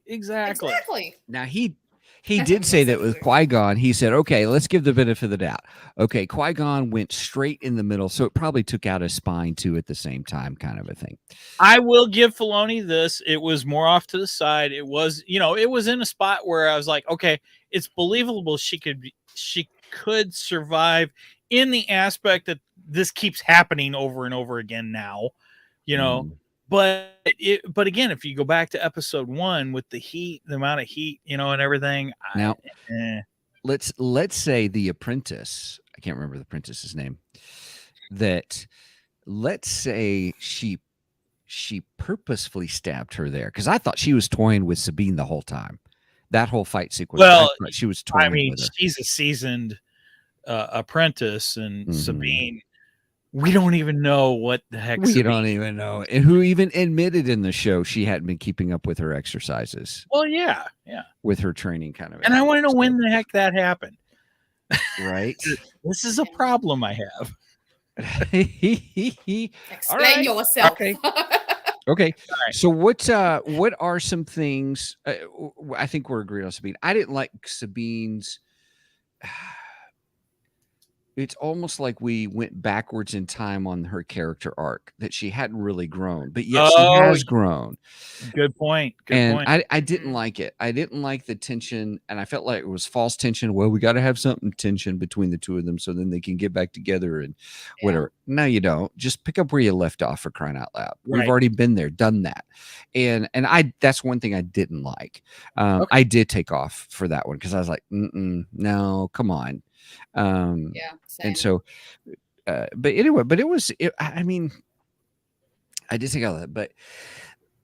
A: Now he did say that with Qui-Gon. He said, okay, let's give the benefit of the doubt. Okay, Qui-Gon went straight in the middle, so it probably took out his spine too at the same time, kind of a thing.
C: I will give Filoni this. It was more off to the side. It was, it was in a spot where I was like, okay, it's believable she could survive in the aspect that this keeps happening over and over again now, But again, if you go back to episode 1 with the heat, the amount of heat, and everything.
A: Now, let's say the apprentice. I can't remember the apprentice's name. That let's say she purposefully stabbed her there, because I thought she was toying with Sabine the whole time. That whole fight sequence.
C: Well,
A: she was toying with her.
C: She's a seasoned apprentice, and Sabine. We don't even know what the heck.
A: We don't even know. And who even admitted in the show she hadn't been keeping up with her exercises.
C: Well, yeah.
A: With her training, kind of.
C: And I want to know when the heck that happened.
A: Right.
C: This is a problem I have.
E: Explain yourself.
C: Okay.
A: Okay.
C: Right.
A: So what are some things? I think we're agreed on Sabine. I didn't like Sabine's. It's almost like we went backwards in time on her character arc, that she hadn't really grown, but yet she has grown.
C: Good point.
A: I didn't like it. I didn't like the tension, and I felt like it was false tension. Well, we got to have something tension between the two of them so then they can get back together and whatever. No, you don't. Just pick up where you left off, for crying out loud.
C: Right.
A: We've already been there, done that. And that's one thing I didn't like. I did take off for that one because I was like, no, come on.
E: Same.
A: And so but anyway, I mean, I did think all that, but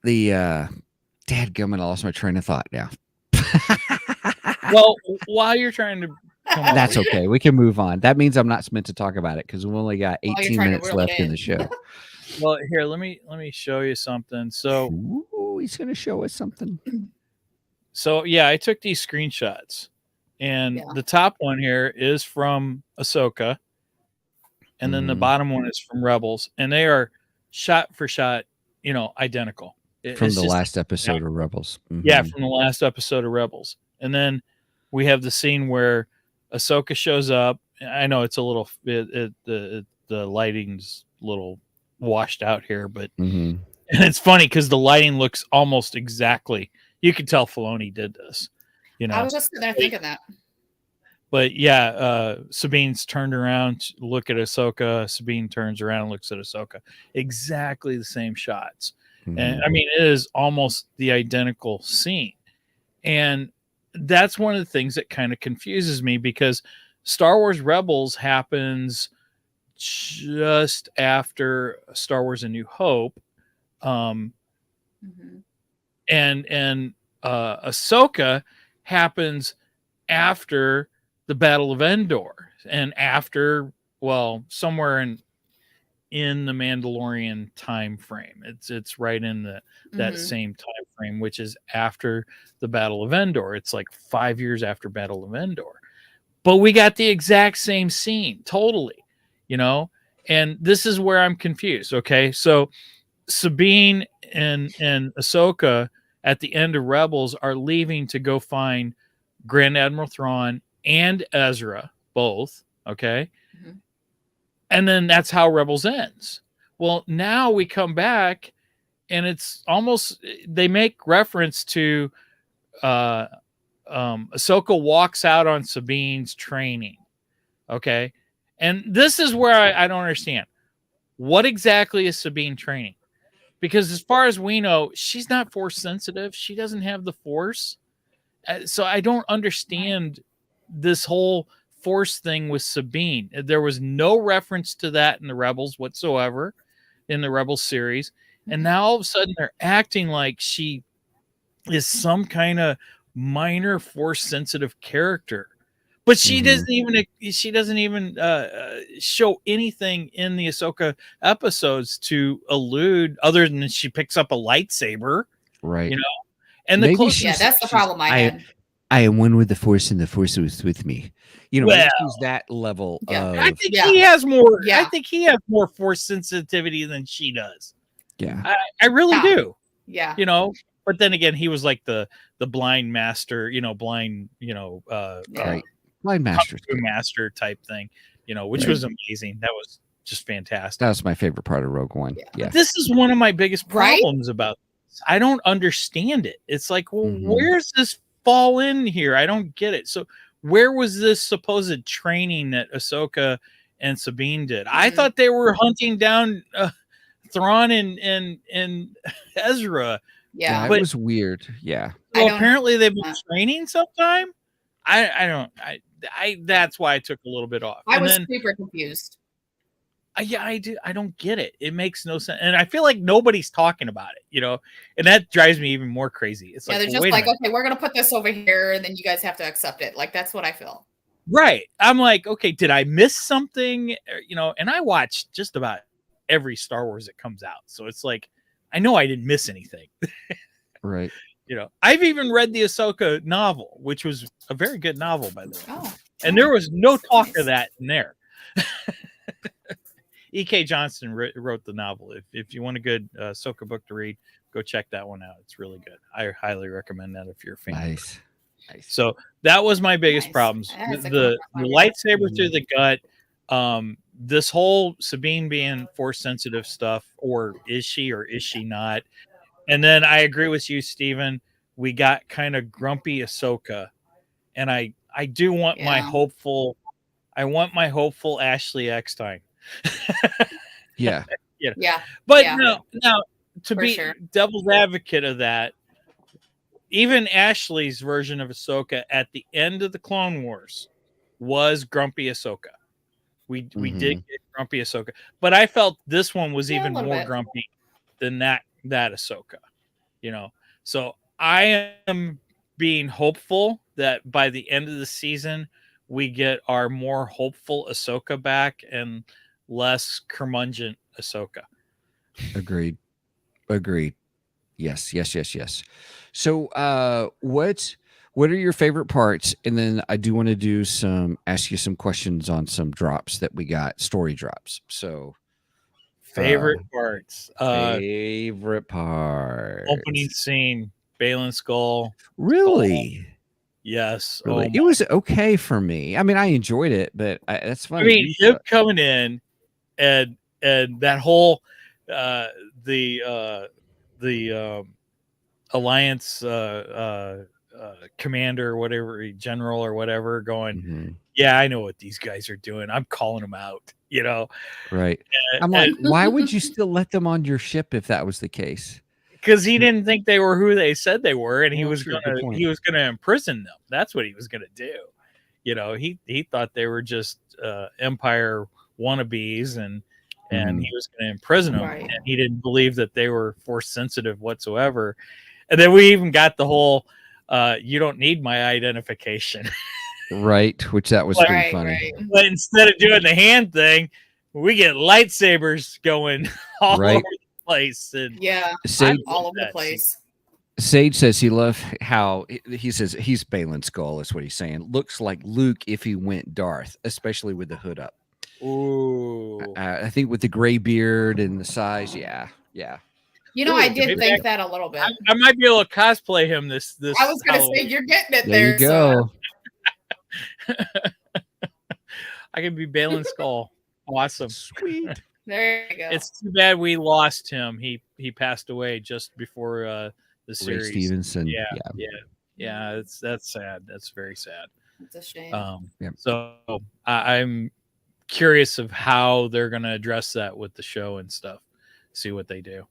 A: the dadgummit, I lost my train of thought now.
C: Well, while you're trying to
A: that's okay, we can move on. That means I'm not meant to talk about it because we've only got 18 minutes left in the show.
C: Well, here, let me show you something. So
A: he's gonna show us something.
C: So yeah, I took these screenshots. And the top one here is from Ahsoka. And then the bottom one is from Rebels. And they are shot for shot, identical.
A: From the last episode of Rebels.
C: Yeah, from the last episode of Rebels. And then we have the scene where Ahsoka shows up. I know it's a little, the lighting's a little washed out here, but and it's funny because the lighting looks almost exactly. You can tell Filoni did this.
E: I was just sitting there thinking that.
C: But yeah, Sabine's turned around to look at Ahsoka. Sabine turns around and looks at Ahsoka. Exactly the same shots. And I mean, it is almost the identical scene. And that's one of the things that kind of confuses me, because Star Wars Rebels happens just after Star Wars A New Hope. And Ahsoka happens after the Battle of Endor, and after, somewhere in the Mandalorian time frame. It's right in that same time frame, which is after the Battle of Endor. It's like 5 years after Battle of Endor. But we got the exact same scene, totally, and this is where I'm confused. Okay, so Sabine and Ahsoka at the end of Rebels are leaving to go find Grand Admiral Thrawn and Ezra, both. Okay. And then that's how Rebels ends. Well, now we come back and it's almost, they make reference to Ahsoka walks out on Sabine's training. Okay. And this is where I don't understand. What exactly is Sabine training? because as far as we know, she's not force sensitive. She doesn't have the force. So I don't understand this whole force thing with Sabine. There was no reference to that in the Rebels whatsoever, in the Rebels series. And now all of a sudden they're acting like she is some kind of minor force sensitive character. But she doesn't even show anything in the Ahsoka episodes to allude other than she picks up a lightsaber,
A: Right.
C: you know. And the
A: Maybe
C: closest,
E: Yeah, that's the problem I had.
A: I am one with the Force, and the Force was with me. You know,
C: Well,
A: maybe she's that level
E: Yeah.
A: of.
C: I think
E: Yeah.
C: he has more.
E: Yeah.
C: I think he has more force sensitivity than she does.
A: Yeah.
C: I really
E: Yeah.
C: do.
E: Yeah.
C: You know, but then again, he was like the blind master. You know, blind. You know,
A: Right. Blind Master.
C: Kung Fu master type thing. You know, which
A: Right.
C: was amazing. That was just fantastic.
A: That was my favorite part of Rogue One. Yeah.
C: But this is one of my biggest
E: Right?
C: problems about this. I don't understand it. It's like, well,
A: Mhm.
C: where's this fall in here? I don't get it. So where was this supposed training that Ahsoka and Sabine did? I
E: Mhm.
C: thought they were hunting down Thrawn and Ezra.
E: Yeah.
A: It
C: but-
A: was weird. Yeah.
E: I
C: Well,
E: don't
C: apparently they've been
E: know.
C: training sometime. That's why I took a little bit off.
E: I
C: And
E: was
C: then,
E: super confused.
C: yeah, I do. I don't get it. It makes no sense, and I feel like nobody's talking about it. You know, and that drives me even more crazy. It's
E: Yeah,
C: like,
E: they're
C: well,
E: just
C: wait a
E: like,
C: minute.
E: okay, we're gonna put this over here, and then you guys have to accept it. Like that's what I feel.
C: Right? I'm like, okay, did I miss something? You know, and I watch just about every Star Wars that comes out, so it's like, I know I didn't miss anything.
A: Right.
C: You know, I've even read the Ahsoka novel, which was a very good novel, by the way.
E: Oh,
C: And there was no talk
E: nice.
C: of that in there. E.K. Johnston wrote the novel. If you want a good Ahsoka book to read, go check that one out. It's really good. I highly recommend that if you're a fan.
A: Nice.
C: So that was my biggest
E: Nice.
C: problems.
E: That's a
C: The
E: good one.
C: lightsaber through the gut. This whole Sabine being force sensitive stuff, or is she not? And then I agree with you, Steven. We got kind of grumpy Ahsoka, and I do want my
E: Yeah.
C: hopeful. I want my hopeful Ashley Eckstein.
A: Yeah.
E: Yeah.
C: But
E: Yeah.
C: now to
E: For
C: be
E: sure.
C: devil's advocate of that, even Ashley's version of Ahsoka at the end of the Clone Wars was grumpy Ahsoka. We did get grumpy Ahsoka, but I felt this one was
E: Yeah, a
C: even
E: little
C: more
E: bit.
C: grumpy than that Ahsoka. You know, so I am being hopeful that by the end of the season we get our more hopeful Ahsoka back and less curmudgeon Ahsoka.
A: Agreed. Yes. So what are your favorite parts? And then I do want to ask you some questions on some drops that we got, story drops. So
C: Favorite parts.
A: favorite part.
C: Opening scene, Baylin Skoll.
A: Really?
C: Yes.
A: Really?
C: Oh
A: It was okay for me. I mean, I enjoyed it, but that's funny.
C: I mean, him coming in and that whole the Alliance commander, whatever, general or whatever, going,
A: Mhm.
C: yeah, I know what these guys are doing. I'm calling them out, you know.
A: Right. I'm like, why would you still let them on your ship if that was the case?
C: Because he didn't think they were who they said they were, and he
A: Well,
C: was
A: true, good point.
C: gonna imprison them. That's what he was gonna do. You know, he thought they were just Empire wannabes, and he was gonna imprison them.
E: Right.
C: And he didn't believe that they were force sensitive whatsoever. And then we even got the whole you don't need my identification.
A: Right, which that was
C: Right,
A: pretty funny.
E: Right.
C: But instead of doing the hand thing, we get lightsabers going all
A: Right.
C: over the place. And
E: Yeah.
A: Sage,
E: I'm all over the
C: that
E: place.
A: Sage says he loved how he says he's Baylin Skoll is what he's saying. Looks like Luke if he went Darth, especially with the hood up.
C: ooh.
A: I think with the gray beard and the size, yeah.
E: You know,
C: Ooh,
E: I did
C: maybe
E: think that a little bit.
C: I might be able to cosplay him this
E: I was gonna
C: Halloween.
E: say you're getting it
A: There you
E: so-
A: go.
C: I can be Baylin Skoll. Awesome.
A: Sweet.
E: There you go.
C: It's too bad we lost him. He passed away just before the
A: Ray
C: series.
A: Stevenson.
C: Yeah. That's sad. That's very sad.
E: It's a shame.
A: Yeah.
C: So I'm curious of how they're going to address that with the show and stuff. See what they do.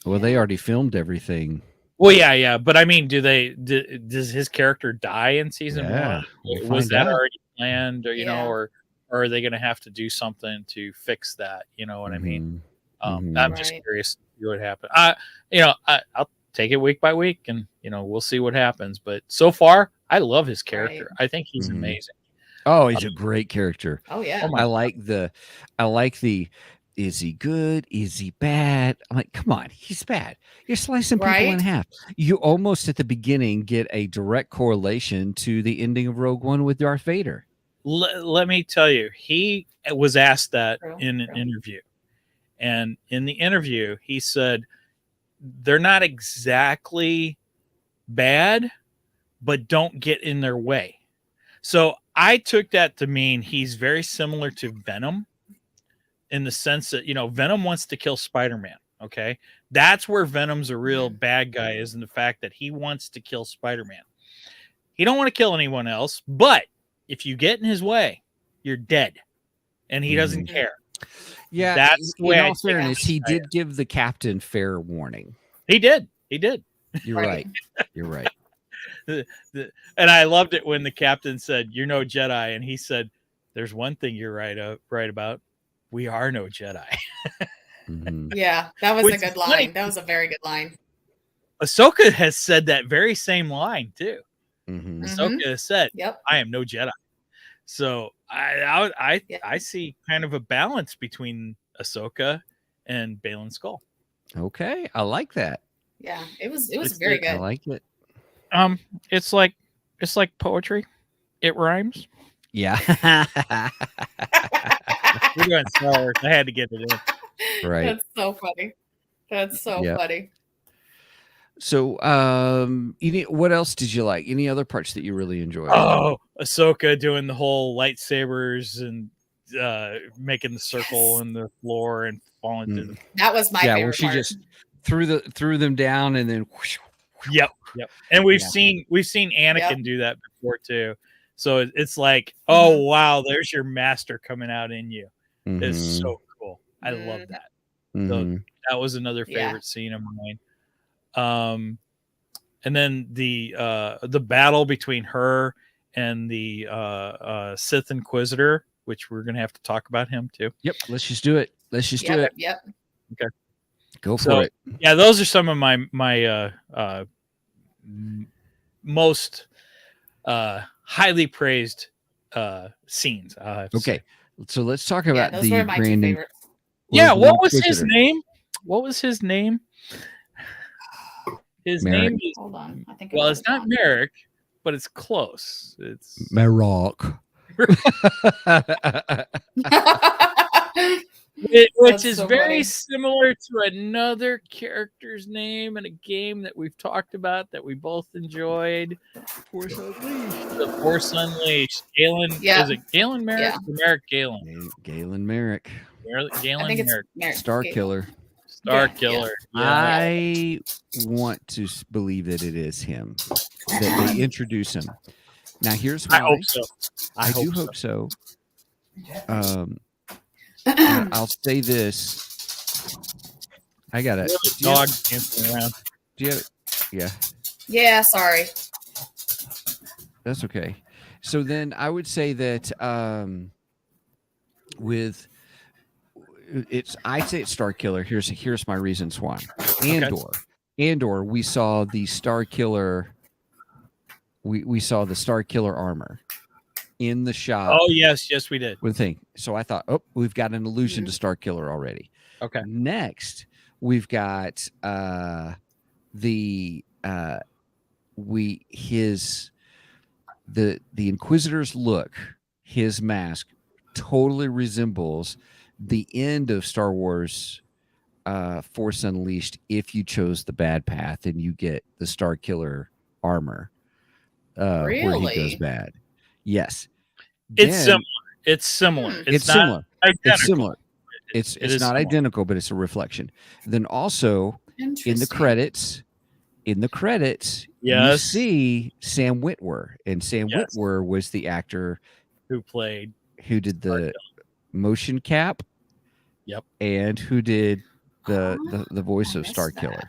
A: Well, they already filmed everything.
C: Well, yeah. But I mean, does his character die in season
A: Yeah,
C: 1?
A: we'll
C: Was
A: find
C: that
A: out.
C: already planned, or
E: Yeah.
C: or are they going to have to do something to fix that? You know what I mean?
A: Mhm.
C: I'm just
E: Right.
C: curious to see what happens. I'll take it week by week, and we'll see what happens. But so far, I love his character. I think he's
A: Mhm.
C: amazing.
A: Oh, he's a great character.
E: Oh yeah.
C: Oh my
A: I like the is he good? Is he bad? I'm like, come on, he's bad. You're slicing people in
E: Right?
A: half. You almost at the beginning get a direct correlation to the ending of Rogue One with Darth Vader.
C: Let me tell you, he was asked that
E: True,
C: in an
E: true.
C: interview. And in the interview, he said, they're not exactly bad, but don't get in their way. So I took that to mean he's very similar to Venom in the sense that, Venom wants to kill Spider-Man. Okay. That's where Venom's a real bad guy, is in the fact that he wants to kill Spider-Man. He don't want to kill anyone else, but if you get in his way, you're dead. And he doesn't care.
A: Yeah,
C: That's the
A: in
C: way I
A: all
C: take
A: fairness, he
C: Spider.
A: did give the captain fair warning.
C: He did.
A: You're right. You're right.
C: And I loved it when the captain said, "You're no Jedi," and he said, "There's one thing you're right about. We are no Jedi."
A: Mhm.
E: Yeah, that was
C: Which
E: a good
C: is
E: line.
C: funny.
E: That was a very good line.
C: Ahsoka has said that very same line too.
A: Mhm.
C: Ahsoka has said,
E: Yep.
C: "I am no Jedi." So I
E: Yeah.
C: see kind of a balance between Ahsoka and Baylin Skoll.
A: Okay, I like that.
E: Yeah. It was
C: It's
E: very
C: the-
A: I
E: good.
A: like it.
C: It's like poetry. It rhymes.
A: Yeah.
C: We're doing Star Wars. I had to get it in.
A: Right.
E: That's so funny. That's so
A: Yep.
E: funny.
A: So, what else did you like? Any other parts that you really enjoyed?
C: Oh, Ahsoka doing the whole lightsabers and making the circle in the floor and falling through the.
E: That was my
A: yeah,
E: favorite
A: where she
E: part.
A: just threw them down and then. Whoosh,
C: Yep. And we've
A: Yeah.
C: seen Anakin
E: Yep.
C: do that before too. So it's like,
E: Mm-hmm.
C: oh wow, there's your master coming out in you. It's
A: Mhm.
C: so cool. I love
E: Mhm.
C: that.
A: Mhm.
C: So that was another
E: Yeah.
C: favorite scene of mine. And then the battle between her and the Sith Inquisitor, which we're gonna have to talk about him too.
A: Yep. Let's just do it. Let's just do it.
E: Yep.
A: Go for
C: So
A: it.
C: yeah, those are some of my most highly praised scenes.
A: Okay. So let's talk
E: Yeah,
A: about
E: those
A: the
E: were my two
A: Grand
E: favorites.
C: Yeah,
A: the
C: what was his
A: Inquisitor.
C: name? What was his name? His
A: Merrick.
C: name is,
E: Hold on. I think
C: well, it's not Merrick, but it's close. It's
A: Marok.
C: which
E: That's
C: is
E: so
C: very
E: funny.
C: similar to another character's name in a game that we've talked about that we both enjoyed.
A: Force Unleashed.
C: The Force Unleashed. Galen,
E: Yeah.
C: is it Galen Merrick
E: Yeah.
C: or Merrick Galen?
A: Galen Merrick.
C: Galen
E: I think it's
C: Merrick.
E: Merrick.
A: Star Killer.
C: Star
E: Yeah,
C: Killer. Yeah.
A: I want to believe that it is him, that they introduce him. Now, here's why.
C: I hope so.
A: I do
C: so.
A: hope so. I'll say this. I got it.
C: Dog dancing around.
A: Do you have it? Yeah,
E: Yeah, sorry.
A: that's okay. So then I would say that I'd say it's Star Killer. Here's my reasons why. Andor, we saw the Star Killer. We saw the Star Killer armor in the shop.
C: Oh yes, we did.
A: With the thing. So I thought, oh, we've got an allusion to Star Killer already.
C: Okay.
A: Next, we've got the Inquisitor's look, his mask totally resembles the end of Star Wars Force Unleashed if you chose the bad path and you get the Star Killer armor where he goes
E: Really?
A: bad. Yes.
C: It's
A: Then-
C: similar. It's similar.
A: It's
C: not
A: similar.
C: identical.
A: It's similar. It's
C: It is
A: not
C: similar.
A: identical, but it's a reflection. Then also in the
E: Interesting.
A: credits, you
C: Yes.
A: see Sam Witwer, and Sam
C: Yes.
A: Witwer was the actor
C: Who played?
A: who did the motion cap.
C: Yep.
A: And who did the voice
E: I
A: of
E: missed
A: Starkiller.
E: that.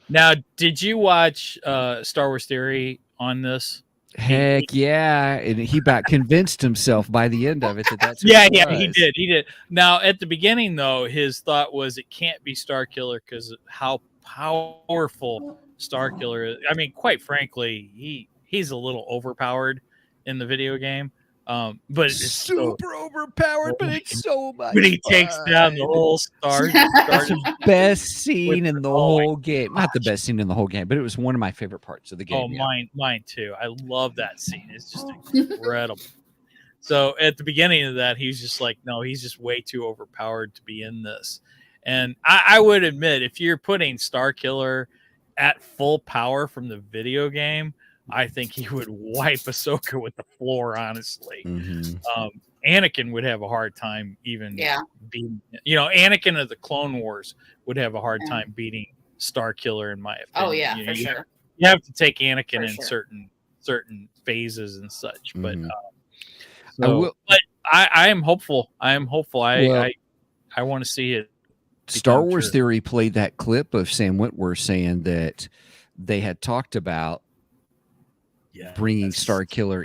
C: Now, did you watch Star Wars Theory on this?
A: Heck yeah! And he about convinced himself by the end of it that that's who
C: Yeah,
A: it
C: yeah,
A: was.
C: he did. Now, at the beginning, though, his thought was it can't be Starkiller because how powerful Starkiller is. I mean, quite frankly, he's a little overpowered in the video game, but it's so,
A: Super overpowered, but it's so much.
C: but he takes down the
A: fun.
C: whole Star.
A: Best scene in the
C: oh my
A: whole game. Not the best scene in the whole game, but it was one of my favorite parts of the game.
C: Oh, mine too. I love that scene. It's just incredible. So at the beginning of that, he's just like, no, he's just way too overpowered to be in this. And I would admit, if you're putting Starkiller at full power from the video game, I think he would wipe Ahsoka with the floor, honestly.
A: Mm-hmm.
C: Anakin would have a hard time even beating, Anakin of the Clone Wars would have a hard time beating Starkiller, in my opinion.
E: Oh, yeah, for sure.
C: You have to take Anakin
E: For
C: in
E: sure.
C: certain phases and such. But
A: Mm-hmm.
C: but I am hopeful. I want to see it.
A: Star Wars
C: true.
A: Theory played that clip of Sam Witwer saying that they had talked about bringing Starkiller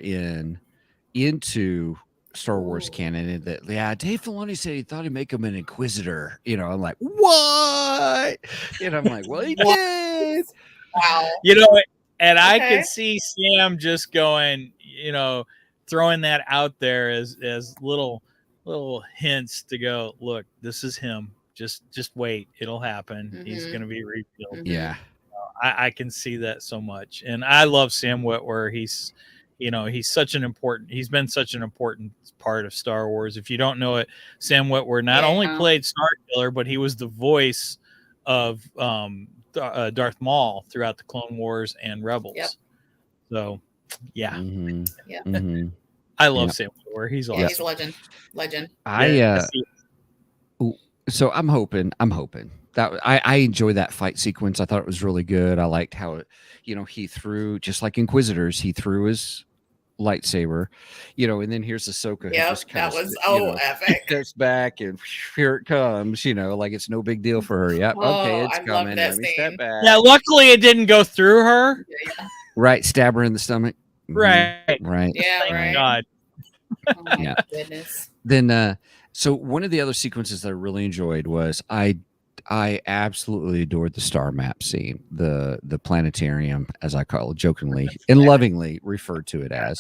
A: into Star Wars canon, and that Dave Filoni said he thought he'd make him an Inquisitor. I'm like, what? And I'm like, well, he did.
E: Wow.
C: And I could see Sam just going, throwing that out there as little hints to go, look, this is him. Just wait, it'll happen.
E: Mm-hmm.
C: He's going to be revealed.
A: Yeah.
C: I can see that so much. And I love Sam Witwer. He's been such an important part of Star Wars. If you don't know it, Sam Witwer not only played Starkiller, but he was the voice of Darth Maul throughout the Clone Wars and Rebels.
E: Yep.
C: So, yeah.
A: Mm-hmm.
E: Yeah.
A: Mm-hmm.
C: I love Sam Witwer. He's awesome.
E: Yeah, he's a legend.
A: So I'm hoping that I enjoy that fight sequence. I thought it was really good. I liked how he threw, just like Inquisitors, he threw his lightsaber, and then here's Ahsoka.
E: Yeah, that was epic.
A: Goes back and here it comes, like it's no big deal for her. Yep. Okay, it's coming. Let me step back.
C: Yeah, luckily it didn't go through her.
E: Yeah.
A: Right, stab her in the stomach.
C: Right.
A: Right.
E: Yeah,
C: Thank
E: right.
C: God.
E: Oh my goodness.
A: Then so one of the other sequences that I really enjoyed was I absolutely adored the star map scene, the planetarium, as I call it, jokingly and lovingly referred to it as.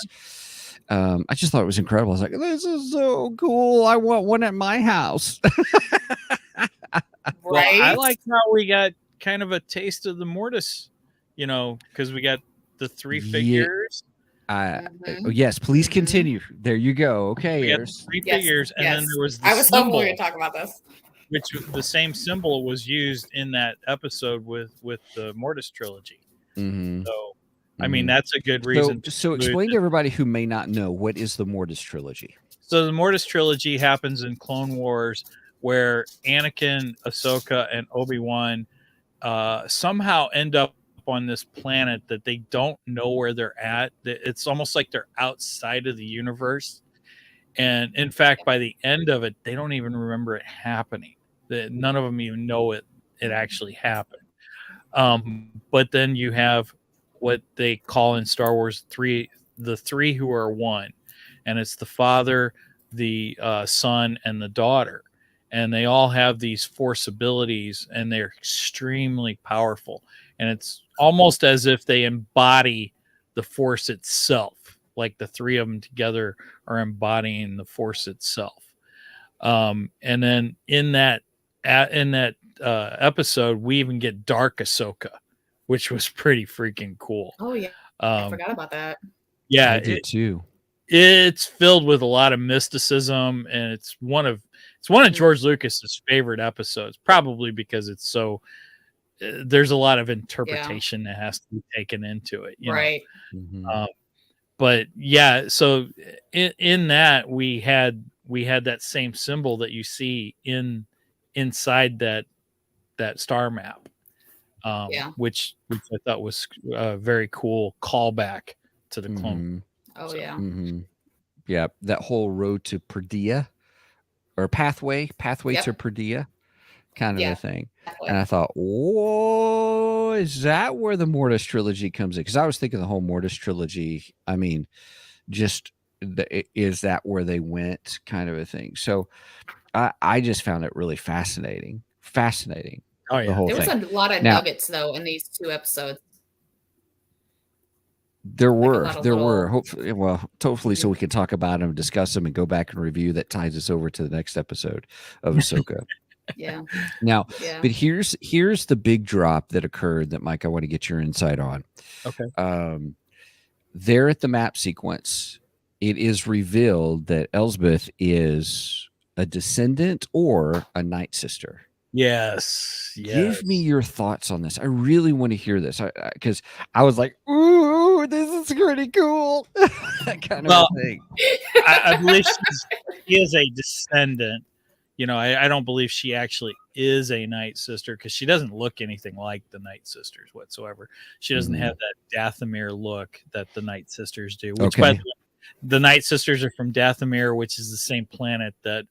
A: I just thought it was incredible. I was like, this is so cool. I want one at my house.
C: Well, I like how we got kind of a taste of the Mortis, because we got the 3 figures.
A: Yes, please continue. There you go. Okay,
C: we got 3 figures, and then there was the
E: I was hoping we were
C: symbol,
E: going to talk about this.
C: which the same symbol was used in that episode with the Mortis trilogy.
A: Mm-hmm.
C: So, I mean, that's a good reason.
A: So explain to everybody who may not know, what is the Mortis trilogy?
C: So the Mortis trilogy happens in Clone Wars, where Anakin, Ahsoka, and Obi-Wan somehow end up on this planet that they don't know where they're at. It's almost like they're outside of the universe. And in fact, by the end of it, they don't even remember it happening. None of them even know it actually happened. But then you have what they call in Star Wars the three who are one. And it's the father, the son, and the daughter. And they all have these force abilities, and they're extremely powerful. And it's almost as if they embody the force itself, like the 3 of them together are embodying the force itself. And then in that episode, we even get Dark Ahsoka, which was pretty freaking cool.
E: Oh yeah, I forgot about that.
C: Yeah,
A: I did too.
C: It's filled with a lot of mysticism, and it's one of George Lucas's favorite episodes, probably because it's so. There's a lot of interpretation that has to be taken into it,
E: right?
A: Mm-hmm.
C: But yeah, so in that we had that same symbol that you see inside that star map, which I thought was a very cool callback to the clone.
E: Oh yeah.
A: Mm-hmm. Yeah, that whole road to Perdia, or pathway to Perdia. kind of
E: Yeah,
A: a thing.
E: exactly.
A: And I thought, whoa, is that where the Mortis trilogy comes in? Because I was thinking the whole Mortis trilogy, I mean, just is that where they went, kind of a thing. So I just found it really fascinating. Fascinating.
C: Oh
A: The
C: yeah.
A: whole
E: There was
A: thing.
E: a lot of
A: Now,
E: nuggets though in these 2 episodes.
A: there
E: Like a
A: were,
E: lot of
A: there were.
E: little.
A: Hopefully, well, hopefully, so
E: Mhm.
A: we can talk about them, discuss them, and go back and review. That ties us over to the next episode of Ahsoka.
E: Yeah.
A: Now,
E: Yeah.
A: but here's the big drop that occurred that, Mike, I want to get your insight on.
C: Okay.
A: There at the map sequence, it is revealed that Elsbeth is a descendant or a night sister.
C: Yes.
A: Give me your thoughts on this. I really want to hear this because I was like, "Ooh, this is pretty cool," that kind of a thing.
C: I believe she is a descendant. I don't believe she actually is a Night Sister because she doesn't look anything like the Night Sisters whatsoever. She doesn't have that Dathomir look that the Night Sisters do. Which, by the way, the Night Sisters are from Dathomir, which is the same planet that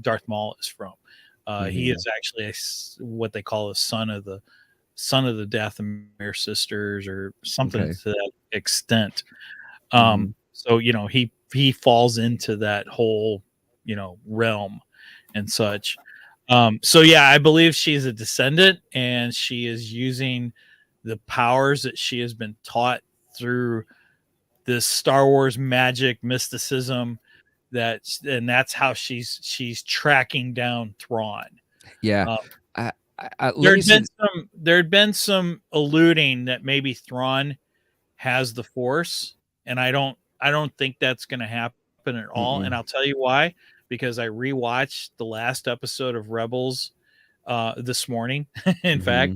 C: Darth Maul is from. He is actually what they call a son of the Dathomir sisters or something to that extent. So he falls into that whole realm and such. So yeah, I believe she's a descendant and she is using the powers that she has been taught through this Star Wars magic mysticism, and that's how she's tracking down Thrawn.
A: Yeah.
C: There had been some alluding that maybe Thrawn has the Force, and I don't think that's going to happen at all. And I'll tell you why, because I rewatched the last episode of Rebels this morning, in fact,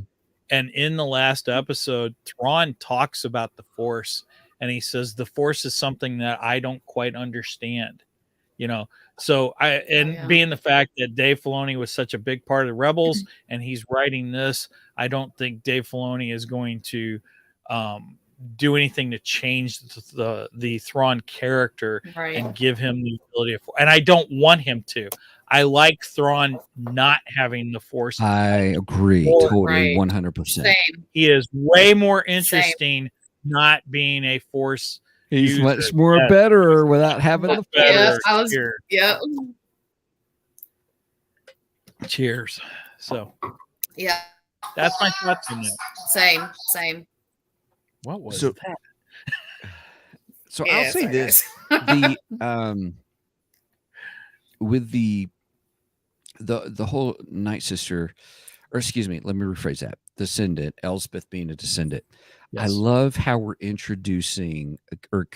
C: and in the last episode, Thrawn talks about the Force, and he says the Force is something that I don't quite understand. So being the fact that Dave Filoni was such a big part of Rebels and he's writing this, I don't think Dave Filoni is going to do anything to change the Thrawn character and give him the ability and I don't want him to. I like Thrawn not having the Force.
A: I agree totally, 100%.
C: He is way more interesting not being a Force.
A: He's much more better without having the Force. Cheers. So
E: yeah,
C: that's my thoughts on that.
E: Same.
C: What was that?
A: So I'll say this: with the whole Night Sister, or excuse me, let me rephrase that: descendant, Elsbeth being a descendant. Yes. I love how we're introducing or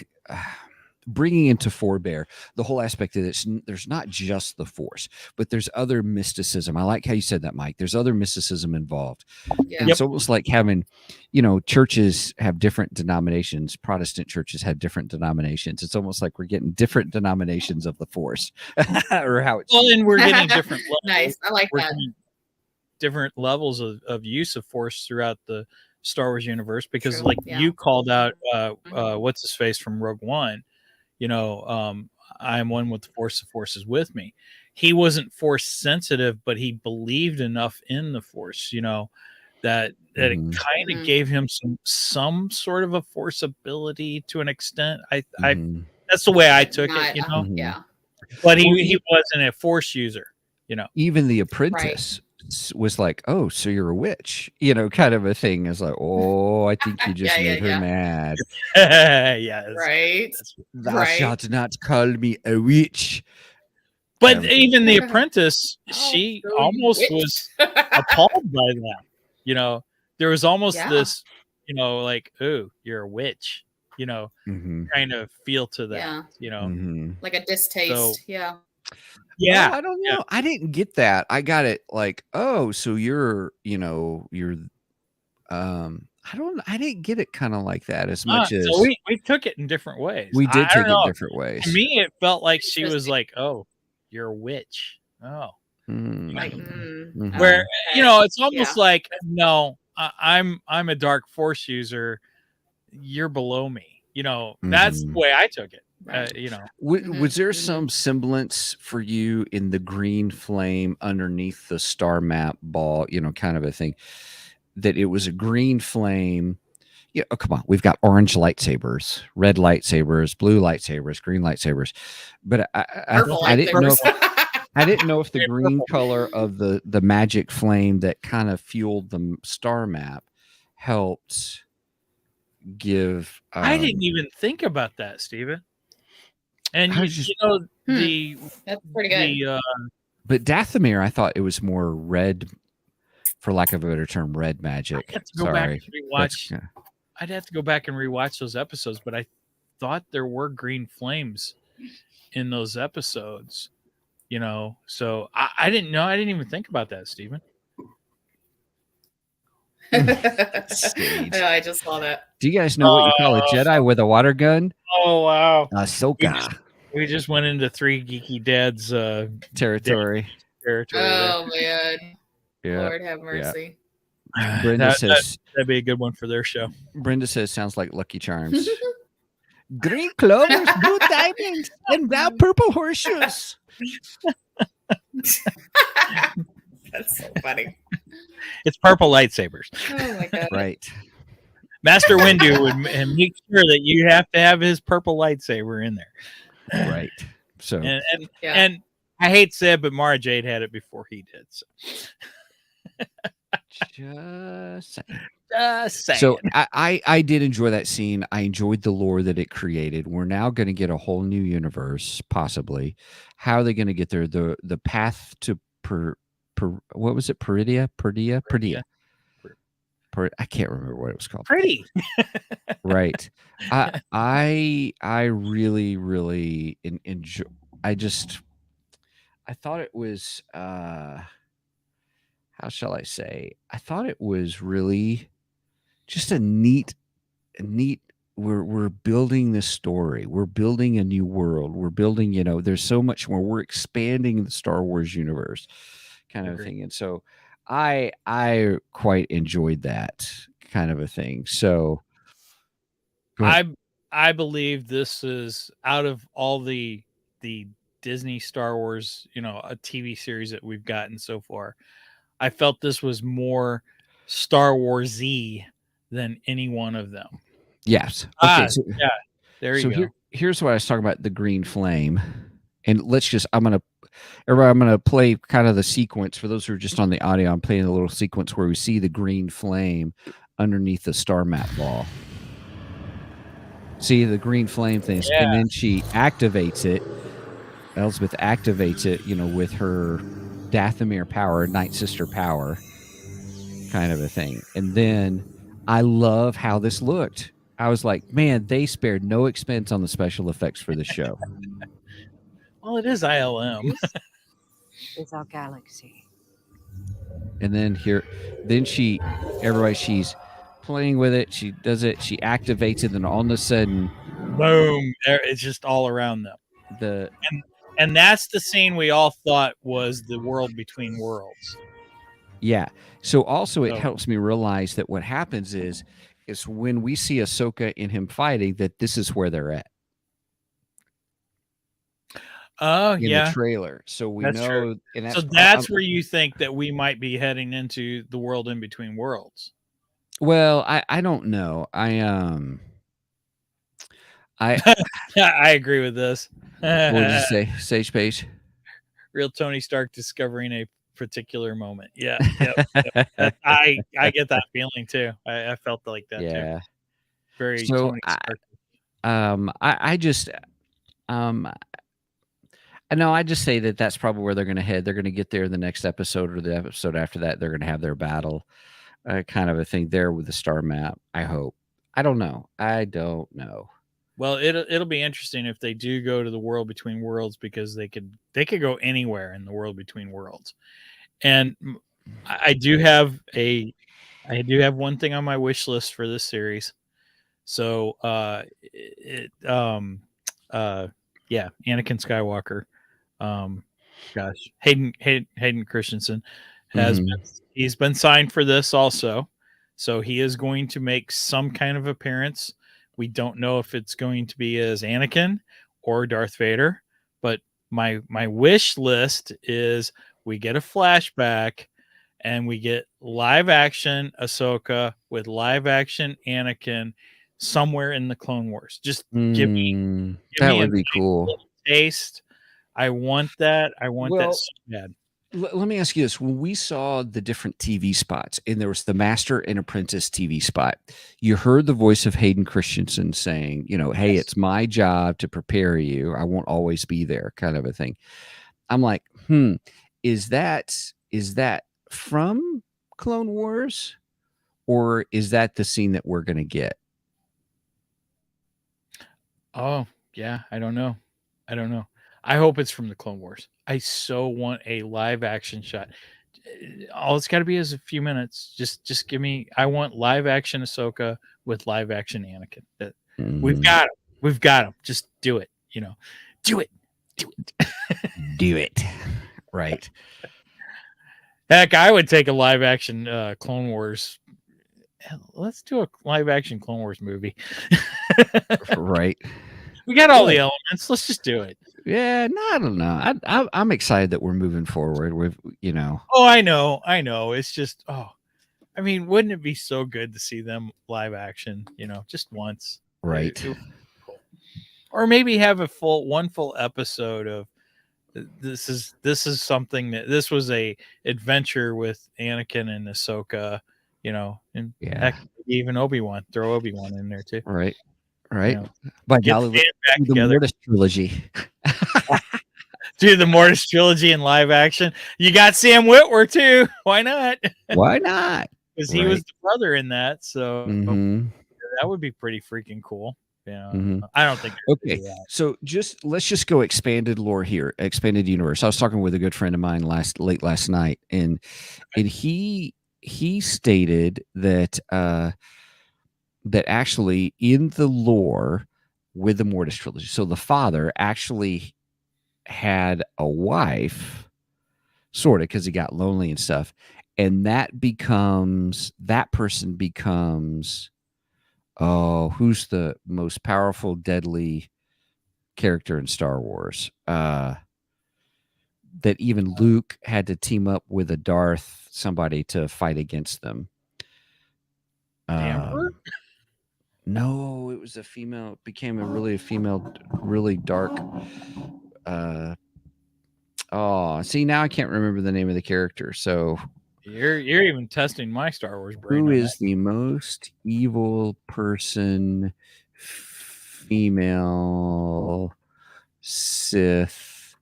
A: bringing into Forebear the whole aspect of this. There's not just the Force, but there's other mysticism. I like how you said that, Mike. There's other mysticism involved. Yeah. It's almost like having, churches have different denominations. Protestant churches have different denominations. It's almost like we're getting different denominations of the Force, or how it's.
C: Well, and we're getting different levels.
E: Nice. I like that.
C: Different levels of use of Force throughout the Star Wars universe, because you called out what's his face from Rogue One, I am one with the Force is with me. He wasn't Force sensitive, but he believed enough in the Force, that it kind of gave him some sort of a Force ability to an extent. I that's the way I took it,
E: Yeah.
C: But he wasn't a Force user,
A: Even the apprentice was like, "Oh, so you're a witch," kind of a thing. Is like, "Oh, I think you just made her mad."
E: Right.
A: Thou shalt not call me a witch.
C: But even the apprentice, she almost was appalled by that. There was almost this, like, "Oh, you're a witch," kind of feel to that.
E: Like a distaste.
A: Yeah, I don't know. Yeah. I didn't get that. I got it like, oh, so you're, I didn't get it kind of like that as much as
C: so we took it in different ways.
A: We did take it different ways.
C: To me, it felt like she was like, "Oh, you're a witch." Oh, where it's almost like, "No, I'm a dark Force user. You're below me." That's the way I took it. You know,
A: Was there some semblance for you in the green flame underneath the star map ball, kind of a thing, that it was a green flame? Yeah, oh, come on. We've got orange lightsabers, red lightsabers, blue lightsabers, green lightsabers. But
E: Purple
A: I didn't know.
E: lightsabers.
A: I didn't know if the green color of the magic flame that kind of fueled the star map helped give.
C: I didn't even think about that, Steven. And
E: That's pretty good.
A: But Dathomir, I thought it was more red, for lack of a better term, red magic.
C: I'd have to go back and rewatch. I'd have to go back and rewatch those episodes, but I thought there were green flames in those episodes. So I didn't know. I didn't even think about that, Steven.
E: I just saw that.
A: Do you guys know what you call a Jedi with a water gun?
C: Oh wow,
A: Ahsoka.
C: We just went into 3 geeky dads
A: territory.
E: Oh man,
A: Yeah.
E: Lord have mercy.
A: Yeah. Brenda says
C: that'd be a good one for their show.
A: Brenda says sounds like Lucky Charms. Green clovers, blue diamonds, and brown purple horseshoes.
E: That's so funny.
C: It's purple lightsabers.
E: Oh my god!
A: Right.
C: Master Windu would make sure that you have to have his purple lightsaber in there.
A: Right. So
C: and I hate to say it, but Mara Jade had it before he did. So.
A: Just saying. So I did enjoy that scene. I enjoyed the lore that it created. We're now going to get a whole new universe, possibly. How are they going to get there? The path to what was it? Peridia. I can't remember what it was called.
C: Pretty.
A: Right. I really, really enjoy. I thought it was. How shall I say? I thought it was really just a neat. We're building this story. We're building a new world. We're building. There's so much more. We're expanding the Star Wars universe, kind of thing. And so, I quite enjoyed that kind of a thing. So,
C: I believe this is, out of all the Disney Star Wars, a TV series that we've gotten so far, I felt this was more Star Wars-y than any one of them.
A: Yes. Okay.
C: There you go.
A: Here's what I was talking about, the green flame. And I'm going to play kind of the sequence. For those who are just on the audio, I'm playing a little sequence where we see the green flame underneath the star map ball. See the green flame things. Yeah. And then she activates it. Elsbeth activates it, with her Dathomir power, Night Sister power, kind of a thing. And then I love how this looked. I was like, man, they spared no expense on the special effects for this show.
C: Well, it is ILM.
F: It's our galaxy.
A: And then she's playing with it. She does it. She activates it, and all of a sudden,
C: boom! It's just all around them. And that's the scene we all thought was the world between worlds.
A: Yeah. So also it helps me realize that what happens is when we see Ahsoka and him fighting, that this is where they're at.
C: Oh,
A: in the trailer. So we know.
C: True. And that's where you think that we might be heading into the world in between worlds.
A: Well, I don't know. I
C: agree with this.
A: What did you say, Sage Page?
C: Real Tony Stark discovering a particular moment. Yeah. Yep. I get that feeling too. I felt like that too. Very Tony Stark.
A: I just say that that's probably where they're going to head. They're going to get there in the next episode or the episode after that. They're going to have their battle, kind of a thing there with the star map. I hope. I don't know.
C: Well, it'll be interesting if they do go to the world between worlds, because they could go anywhere in the world between worlds. And I do have one thing on my wish list for this series. So Anakin Skywalker, Hayden Christensen he's been signed for this also. So he is going to make some kind of appearance. We don't know if it's going to be as Anakin or Darth Vader. But my wish list is we get a flashback and we get live action Ahsoka with live action Anakin somewhere in the Clone Wars. Just give me
A: that
C: a
A: would be
C: nice
A: cool.
C: little taste. I want that. I want that
A: Well,
C: so bad.
A: Let me ask you this. When we saw the different TV spots, and there was the Master and Apprentice TV spot, you heard the voice of Hayden Christensen saying, hey,
C: Yes.
A: it's my job to prepare you. I won't always be there, kind of a thing. I'm like, is that from Clone Wars, or is that the scene that we're going to get?
C: Oh, yeah. I don't know. I hope it's from the Clone Wars. I so want a live action shot. All it's got to be is a few minutes. Just give me. I want live action Ahsoka with live action Anakin. We've got him. We've got him. Just do it. Do it.
A: Do it. Right.
C: Heck, I would take a live action Clone Wars. Let's do a live action Clone Wars movie.
A: Right.
C: We got all the elements. Let's just do it.
A: Yeah, no, I don't know. I'm excited that we're moving forward.
C: Oh, I know. It's just, I mean, wouldn't it be so good to see them live action? Just once,
A: right?
C: It cool. Or maybe have one full episode of this is something this was a adventure with Anakin and Ahsoka, and heck, even Obi-Wan. Throw Obi-Wan in there too.
A: Right.
C: By golly, back
A: the Mortis trilogy.
C: Do the Mortis trilogy in live action. You got Sam Witwer too. Why not?
A: Why not?
C: Because he was the brother in that. So
A: that
C: would be pretty freaking cool. I don't think.
A: Okay, so let's just go expanded lore here, expanded universe. I was talking with a good friend of mine late last night, and he stated that that actually in the lore with the Mortis trilogy, so the father actually had a wife, sort of, because he got lonely and stuff, and that person becomes who's the most powerful, deadly character in Star Wars? That even Luke had to team up with a Darth somebody to fight against them.
C: Emperor?
A: No, it was a female. It became a female, really dark. See, now I can't remember the name of the character. So
C: you're even testing my Star Wars brain.
A: Who is the most evil person, female Sith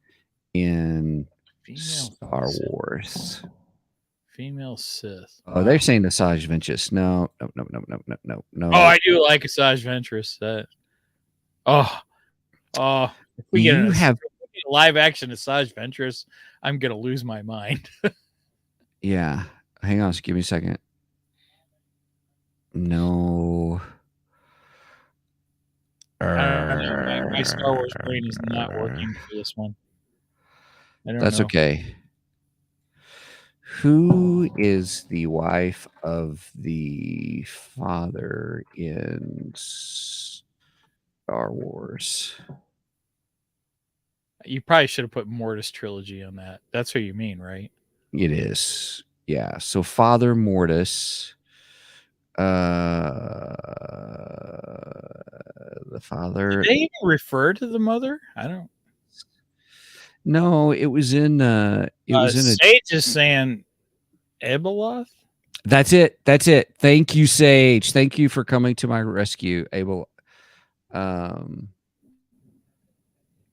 A: in Star Wars?
C: Female Sith.
A: Oh, they're saying Asajj Ventress. No.
C: Oh, I do like Asajj Ventress. If we get a live action Asajj Ventress, I'm gonna lose my mind.
A: Yeah. Hang on, just give me a second. No.
C: My Star Wars brain is not working for this one.
A: That's okay. Who is the wife of the father in Star Wars?
C: You probably should have put Mortis trilogy on that. That's what you mean, right?
A: It is. Yeah. So Father Mortis, the father.
C: Did they even refer to the mother? I don't.
A: No, it was in.
C: Sage is saying Abeloth.
A: That's it. Thank you, Sage. Thank you for coming to my rescue, Abel.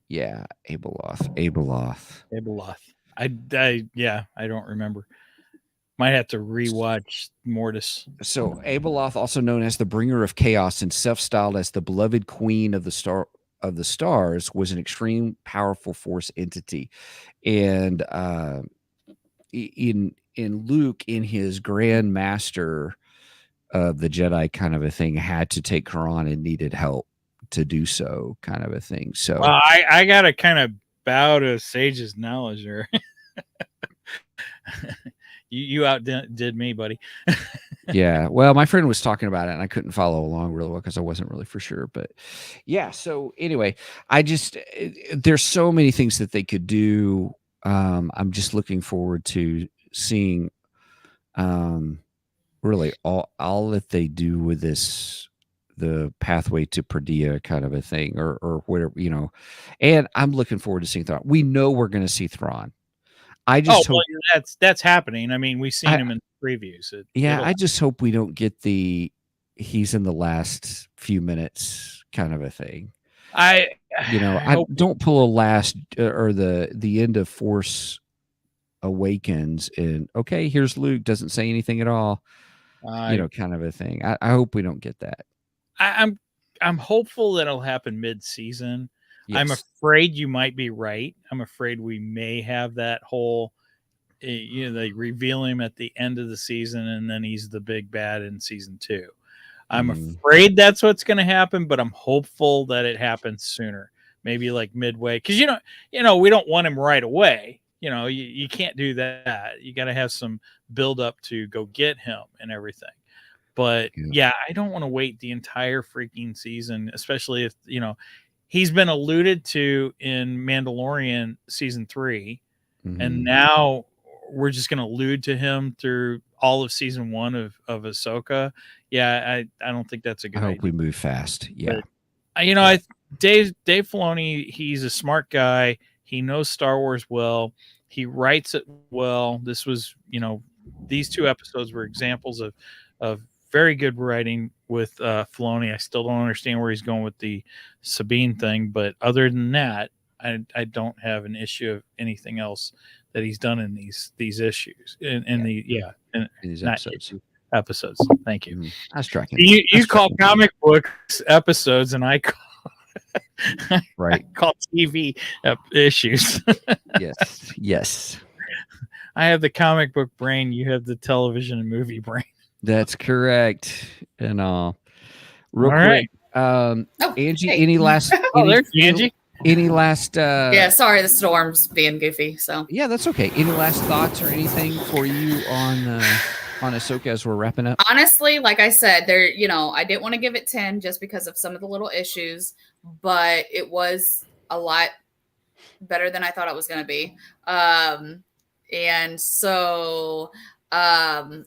A: Yeah, Abeloth.
C: I don't remember. Might have to rewatch Mortis.
A: So Abeloth, also known as the bringer of chaos and self-styled as the beloved queen of the stars, was an extreme powerful force entity. And in Luke, in his grand master of the Jedi kind of a thing, had to take her on and needed help to do so, kind of a thing. So
C: I gotta kind of bow to Sage's knowledge there. You outdid me, buddy.
A: Yeah. Well, my friend was talking about it and I couldn't follow along really well because I wasn't really for sure. But yeah. So anyway, there's so many things that they could do. I'm just looking forward to seeing um, really all that they do with this, the pathway to Perdea kind of a thing or whatever, and I'm looking forward to seeing Thrawn. We know we're going to see Thrawn. I
C: Oh,
A: just
C: well,
A: hope,
C: that's happening. I mean, we've seen
A: I,
C: him in previews.
A: yeah,
C: It'll
A: I just hope we don't get the he's in the last few minutes kind of a thing.
C: I
A: I
C: hope
A: don't pull a last or the end of Force Awakens and okay, here's Luke, doesn't say anything at all, kind of a thing. I hope we don't get that.
C: I'm hopeful that it'll happen mid-season. I'm
A: Yes.
C: afraid you might be right. I'm afraid we may have that whole, they reveal him at the end of the season and then he's the big bad in season 2. I'm afraid that's what's going to happen, but I'm hopeful that it happens sooner, maybe like midway. Because we don't want him right away. You can't do that. You got to have some build up to go get him and everything. But yeah, I don't want to wait the entire freaking season, especially if he's been alluded to in Mandalorian season 3, and now we're just going to allude to him through all of season 1 of Ahsoka. Yeah, I don't think that's a good
A: I hope
C: idea.
A: we move fast. Yeah.
C: But, Dave Filoni, he's a smart guy. He knows Star Wars well. He writes it well. This was, these 2 episodes were examples of very good writing with Filoni. I still don't understand where he's going with the Sabine thing, but other than that, I don't have an issue of anything else that he's done in these issues in these episodes. Thank you.
A: I was tracking.
C: You call comic books episodes, and I call
A: right.
C: I call TV issues.
A: Yes.
C: I have the comic book brain. You have the television and movie brain.
A: That's correct. And real
C: All
A: quick,
E: Oh,
A: Angie,
E: hey.
A: any last?
C: There's Angie.
A: Any last?
E: Yeah, sorry, the storm's being goofy. So
A: yeah, that's okay. Any last thoughts or anything for you on Ahsoka as we're wrapping up?
E: Honestly, like I said, I didn't want to give it 10 just because of some of the little issues, but it was a lot better than I thought it was going to be. And so I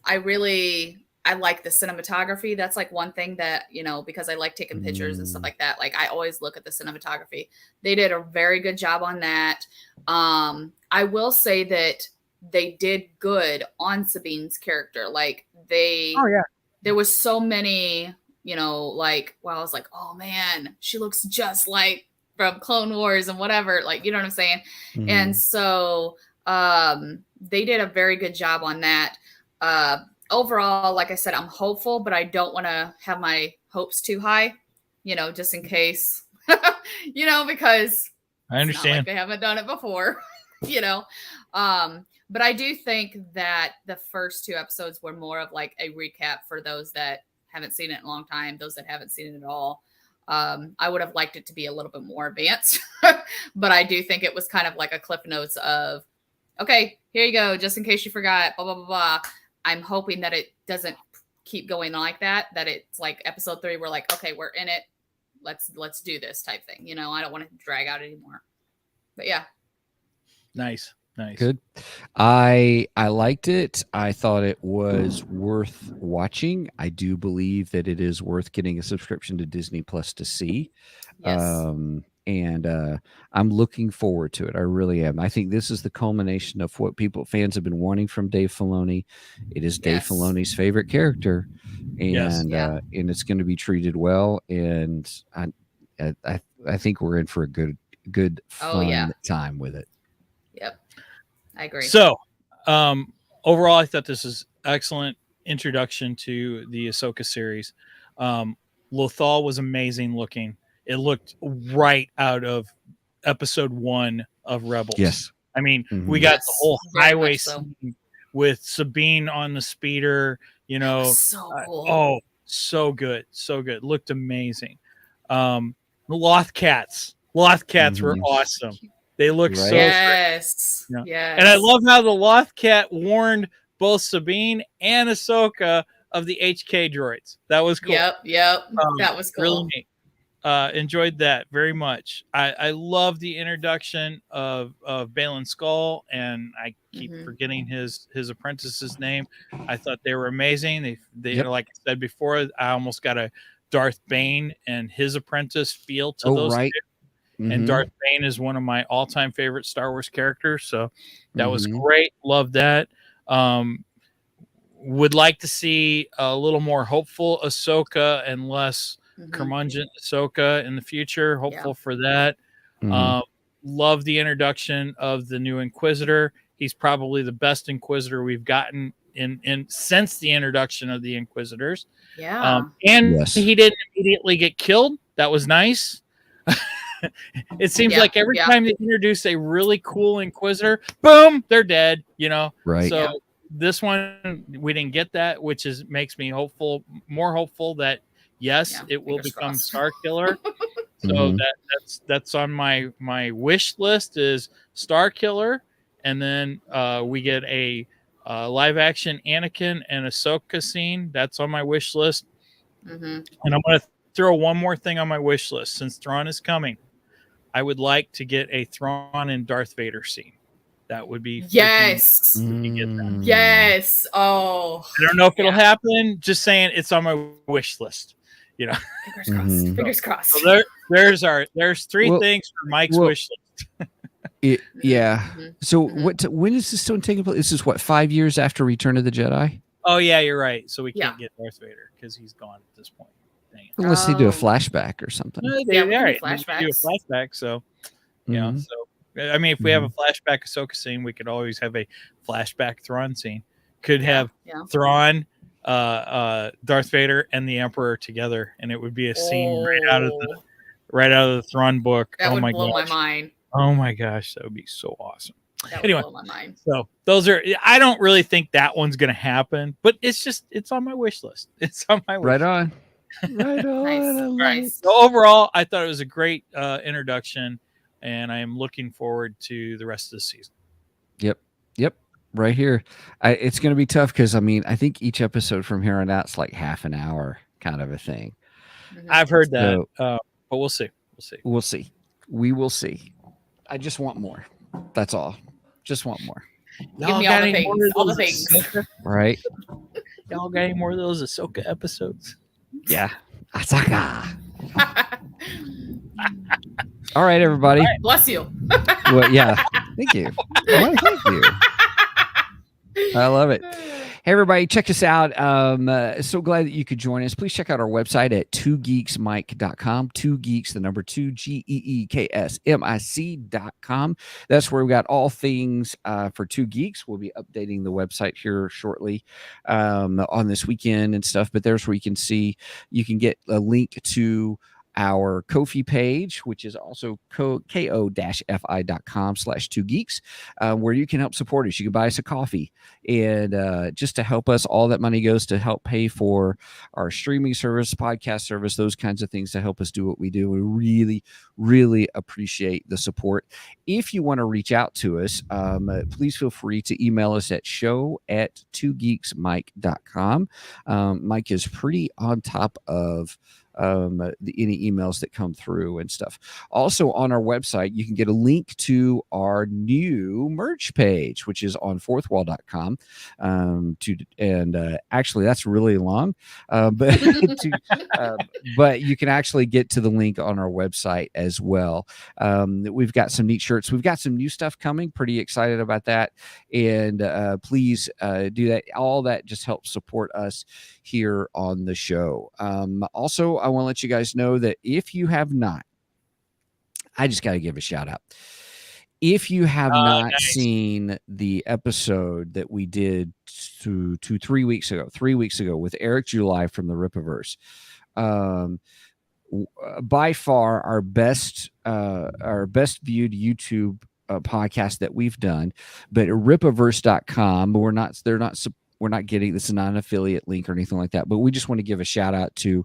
E: like the cinematography. That's like one thing that, because I like taking pictures and stuff like that. Like I always look at the cinematography. They did a very good job on that. I will say that they did good on Sabine's character. Like there was so many, I was like, oh man, she looks just like from Clone Wars and whatever. Like, you know what I'm saying? And so they did a very good job on that. Overall, like I said, I'm hopeful, but I don't want to have my hopes too high, just in case, because
C: I understand.
E: it's not like they haven't done it before, but I do think that the first 2 episodes were more of like a recap for those that haven't seen it in a long time, those that haven't seen it at all. I would have liked it to be a little bit more advanced, but I do think it was kind of like a cliff notes of, okay, here you go, just in case you forgot, blah, blah, blah, blah. I'm hoping that it doesn't keep going like that it's like episode 3, we're like, okay, we're in it. Let's do this type thing. I don't want to drag out anymore. But yeah.
C: Nice.
A: Good. I liked it. I thought it was worth watching. I do believe that it is worth getting a subscription to Disney Plus to see.
E: Yes.
A: And I'm looking forward to it. I really am. I think this is the culmination of what fans have been wanting from Dave Filoni. It is Dave Filoni's favorite character, and and it's going to be treated well. And I think we're in for a good fun time with it.
E: Yep, I agree.
C: So, overall, I thought this is excellent introduction to the Ahsoka series. Lothal was amazing looking. It looked right out of episode 1 of Rebels.
A: Yes.
C: I mean, we got the whole highway scene with Sabine on the speeder,
E: So cool.
C: Oh, so good. So good. Looked amazing. The Loth Cats were awesome. They look so great.
E: Yes.
C: Yeah. And I love how the Loth Cat warned both Sabine and Ahsoka of the HK droids. That was cool.
E: Yep. That was cool.
C: Really neat. Enjoyed that very much. I love the introduction of Baylin Skoll, and I keep forgetting his apprentice's name. I thought they were amazing. They like I said before, I almost got a Darth Bane and his apprentice feel to those two. And Darth Bane is one of my all-time favorite Star Wars characters, so that was great. Love that. Would like to see a little more hopeful Ahsoka and less curmudgeon Ahsoka in the future. Hopeful for that. Love the introduction of the new Inquisitor. He's probably the best Inquisitor we've gotten in since the introduction of the Inquisitors.
E: Yeah.
C: He didn't immediately get killed. That was nice. It seems like every time they introduce a really cool Inquisitor, boom, they're dead,
A: Right.
C: So this one, we didn't get that, which makes me more hopeful that yes, it will become Star Killer. So that's on my wish list is Star Killer, and then we get a live action Anakin and Ahsoka scene. That's on my wish list. And I'm going to throw one more thing on my wish list. Since Thrawn is coming, I would like to get a Thrawn and Darth Vader scene. That would be
E: yes. Yes. Oh,
C: I don't know if it'll happen. Just saying, it's on my wish list.
E: Fingers crossed. Fingers crossed.
C: So there's three things for Mike's wish list.
A: So when is this still taking place? This is what, 5 years after Return of the Jedi?
C: Oh yeah, you're right. So we can't get Darth Vader because he's gone at this point.
A: Unless they do a flashback or something.
C: No, they do a flashback. So so I mean, if we have a flashback Ahsoka scene, we could always have a flashback Thrawn scene. Could have Thrawn, Darth Vader, and the Emperor together, and it would be a scene right out of the Thrawn book.
E: That would blow my mind.
C: Oh my gosh, that would be so awesome.
E: That would blow my mind.
C: So those are. I don't really think that one's going to happen, but it's on my wish list. It's on my wish
A: right on. Right on.
C: Nice. So overall, I thought it was a great introduction, and I am looking forward to the rest of the season.
A: Yep. Right here. It's going to be tough because, I think each episode from here on out is like half an hour kind of a thing.
C: I've heard that, but we'll see. We will see. I just want more. That's all. Just want more.
E: Give me all the things.
A: Right?
C: Y'all got any more of those Ahsoka episodes?
A: Yeah. Ashoka. All right, everybody.
E: All right, bless you.
A: Well, yeah. Thank you. Thank you. I love it. Hey, everybody, check us out. So glad that you could join us. Please check out our website at 2geeksmike.com. 2geeks, the number 2, GEEKSMIC.com. That's where we got all things for 2 Geeks. We'll be updating the website here shortly on this weekend and stuff. But there's where you can get a link to our Ko-fi page, which is also ko-fi.com/2geeks, where you can help support us. You can buy us a coffee, and just to help us, all that money goes to help pay for our streaming service, podcast service, those kinds of things to help us do what we do. We really, really appreciate the support. If you want to reach out to us, please feel free to email us at show@2geeksmike.com. Mike is pretty on top of any emails that come through and stuff. Also on our website, you can get a link to our new merch page, which is on fourthwall.com. Actually that's really long, but you can actually get to the link on our website as well. We've got some neat shirts. We've got some new stuff coming. Pretty excited about that. And please do that. All that just helps support us here on the show. Also, I want to let you guys know that if you have not, I just got to give a shout out. If you have not seen the episode that we did 3 weeks ago with Eric July from the Rippaverse, by far our best viewed YouTube podcast that we've done, but rippaverse.com, we're not getting, this is not an affiliate link or anything like that, but we just want to give a shout out to,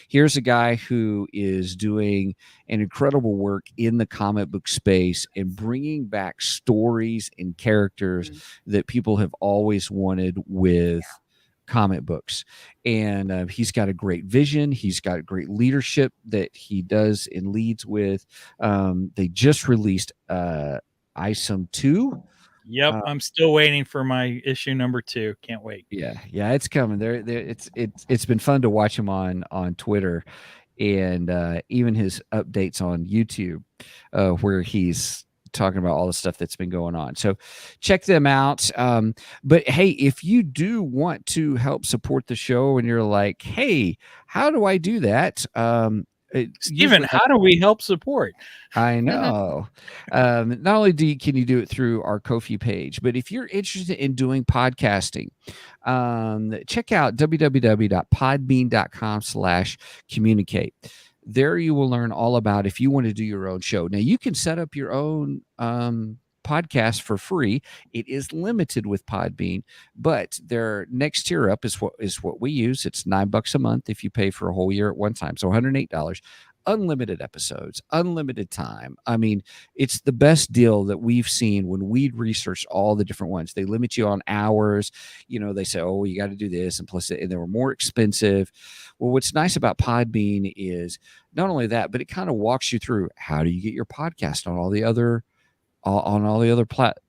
A: here's a guy who is doing an incredible work in the comic book space and bringing back stories and characters that people have always wanted with comic books, and he's got a great vision. He's got great leadership that he does and leads with. They just released ISOM 2.
C: Yep, I'm still waiting for my issue number 2. Can't wait.
A: Yeah, it's coming. It's been fun to watch him on Twitter, and even his updates on YouTube, where he's talking about all the stuff that's been going on. So check them out. But hey, if you do want to help support the show and you're like, hey, how do I do that?
C: Steven, how do we help support?
A: I know. Not only can you do it through our Ko-fi page, but if you're interested in doing podcasting, check out www.podbean.com/communicate. There you will learn all about if you want to do your own show. Now you can set up your own podcast for free. It is limited with Podbean, but their next tier up is what we use. It's $9 a month if you pay for a whole year at one time. So $108. Unlimited episodes, unlimited time. I mean, it's the best deal that we've seen when we researched all the different ones. They limit you on hours. They say, oh, you got to do this, and plus, and they were more expensive. Well, what's nice about Podbean is not only that, but it kind of walks you through how do you get your podcast on all the other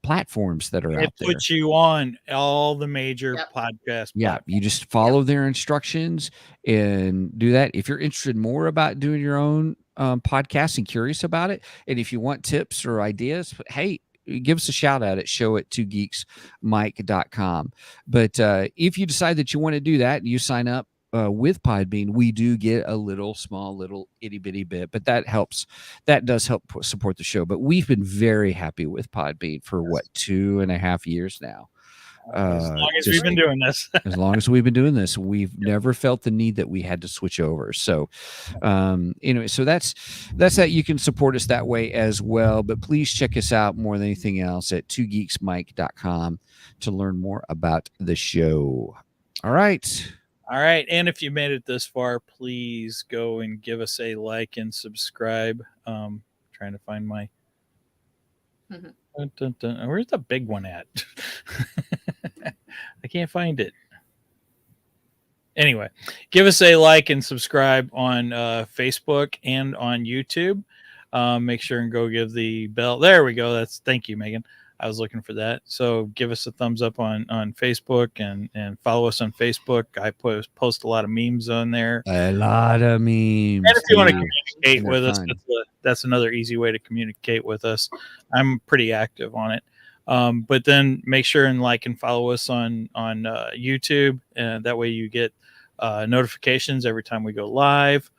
A: platforms that are out there.
C: It puts you on all the major podcast
A: platforms. You just follow their instructions and do that. If you're interested more about doing your own podcast and curious about it, and if you want tips or ideas, hey, give us a shout out at show@2geeksmike.com. But if you decide that you want to do that and you sign up with Podbean, we do get a small little itty bitty bit, but that does help support the show. But we've been very happy with Podbean for 2.5 years now.
C: As long as we've been doing this.
A: As long as we've been doing this, we've never felt the need that we had to switch over. So, anyway, so that's that. You can support us that way as well. But please check us out more than anything else at 2geeksmike.com to learn more about the show. All right.
C: And if you made it this far, please go and give us a like and subscribe. Trying to find my where's the big one at? I can't find it. Anyway, give us a like and subscribe on Facebook and on YouTube. Make sure and go give the bell. There we go. Thank you, Megan. I was looking for that. So give us a thumbs up on Facebook and follow us on Facebook. I post a lot of memes on there.
A: A lot of memes.
C: And if you want to communicate with us, that's another easy way to communicate with us. I'm pretty active on it. But then make sure and like and follow us on YouTube. And that way you get notifications every time we go live.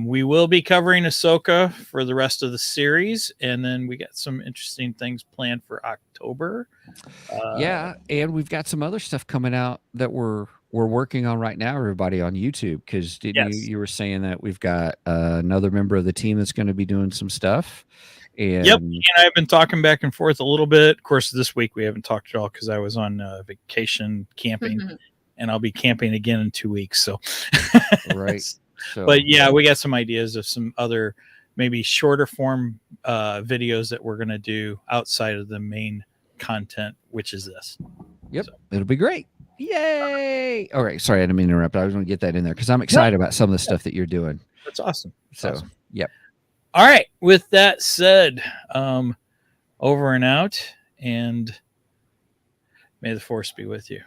C: We will be covering Ahsoka for the rest of the series, and then we got some interesting things planned for October.
A: And we've got some other stuff coming out that we're working on right now, everybody, on YouTube, because you were saying that we've got another member of the team that's going to be doing some stuff. And
C: and I've been talking back and forth a little bit. Of course, this week we haven't talked at all because I was on vacation camping, and I'll be camping again in 2 weeks. So
A: right. So,
C: but yeah, we got some ideas of some other maybe shorter form videos that we're going to do outside of the main content, which is this.
A: Yep. So. It'll be great. Yay. All right. Sorry, I didn't mean to interrupt. I was going to get that in there because I'm excited about some of the stuff that you're doing.
C: That's awesome.
A: Yep.
C: All right. With that said, over and out, and may the force be with you.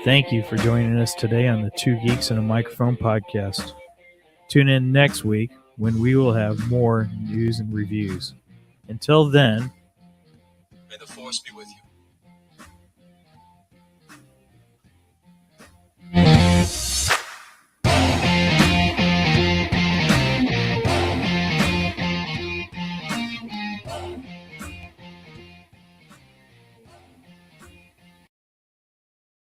C: Thank you for joining us today on the Two Geeks and a Microphone podcast. Tune in next week when we will have more news and reviews. Until then,
B: may the force be with you.